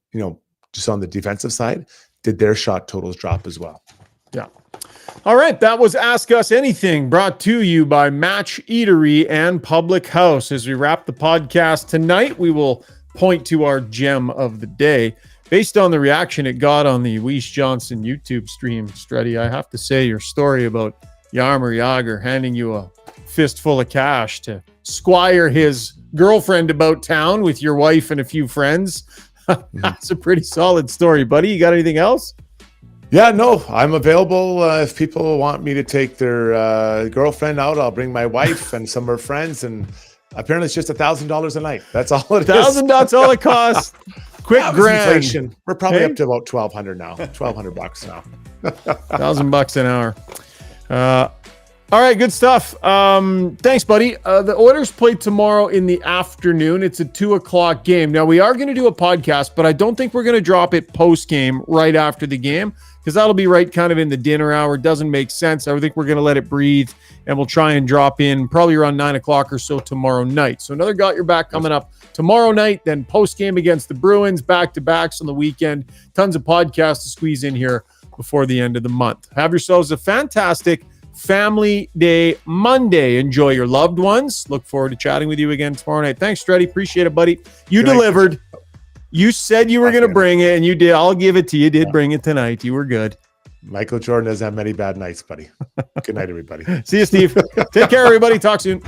just on the defensive side, did their shot totals drop as well? Yeah. All right. That was Ask Us Anything, brought to you by Match Eatery and Public House. As we wrap the podcast tonight, we will point to our gem of the day. Based on the reaction it got on the Weiss Johnson YouTube stream, Struddy, I have to say your story about Jaromír Jágr handing you a fistful of cash to squire his girlfriend about town with your wife and a few friends. That's a pretty solid story, buddy. You got anything else? Yeah, no, I'm available. If people want me to take their girlfriend out, I'll bring my wife and some of her friends. And apparently it's just $1,000 a night. That's all it is. $1,000, that's all it costs. Quick grand. Inflation. We're probably up to about $1,200 now. $1,200 now. $1,000 an hour. All right, good stuff. Thanks, buddy. The Oilers play tomorrow in the afternoon. It's a 2:00 game. Now, we are going to do a podcast, but I don't think we're going to drop it post-game right after the game, because that'll be right kind of in the dinner hour. It doesn't make sense. I think we're going to let it breathe, and we'll try and drop in probably around 9 o'clock or so tomorrow night. So another Got Your Back coming up tomorrow night, then post-game against the Bruins, back-to-backs on the weekend. Tons of podcasts to squeeze in here before the end of the month. Have yourselves a fantastic Family Day Monday. Enjoy your loved ones. Look forward to chatting with you again tomorrow night. Thanks, Struddy. Appreciate it, buddy. You delivered. You said you were going to bring it, and you did. I'll give it to you. You did bring it tonight. You were good. Michael Jordan doesn't have many bad nights, buddy. Good night, everybody. See you, Steve. Take care, everybody. Talk soon.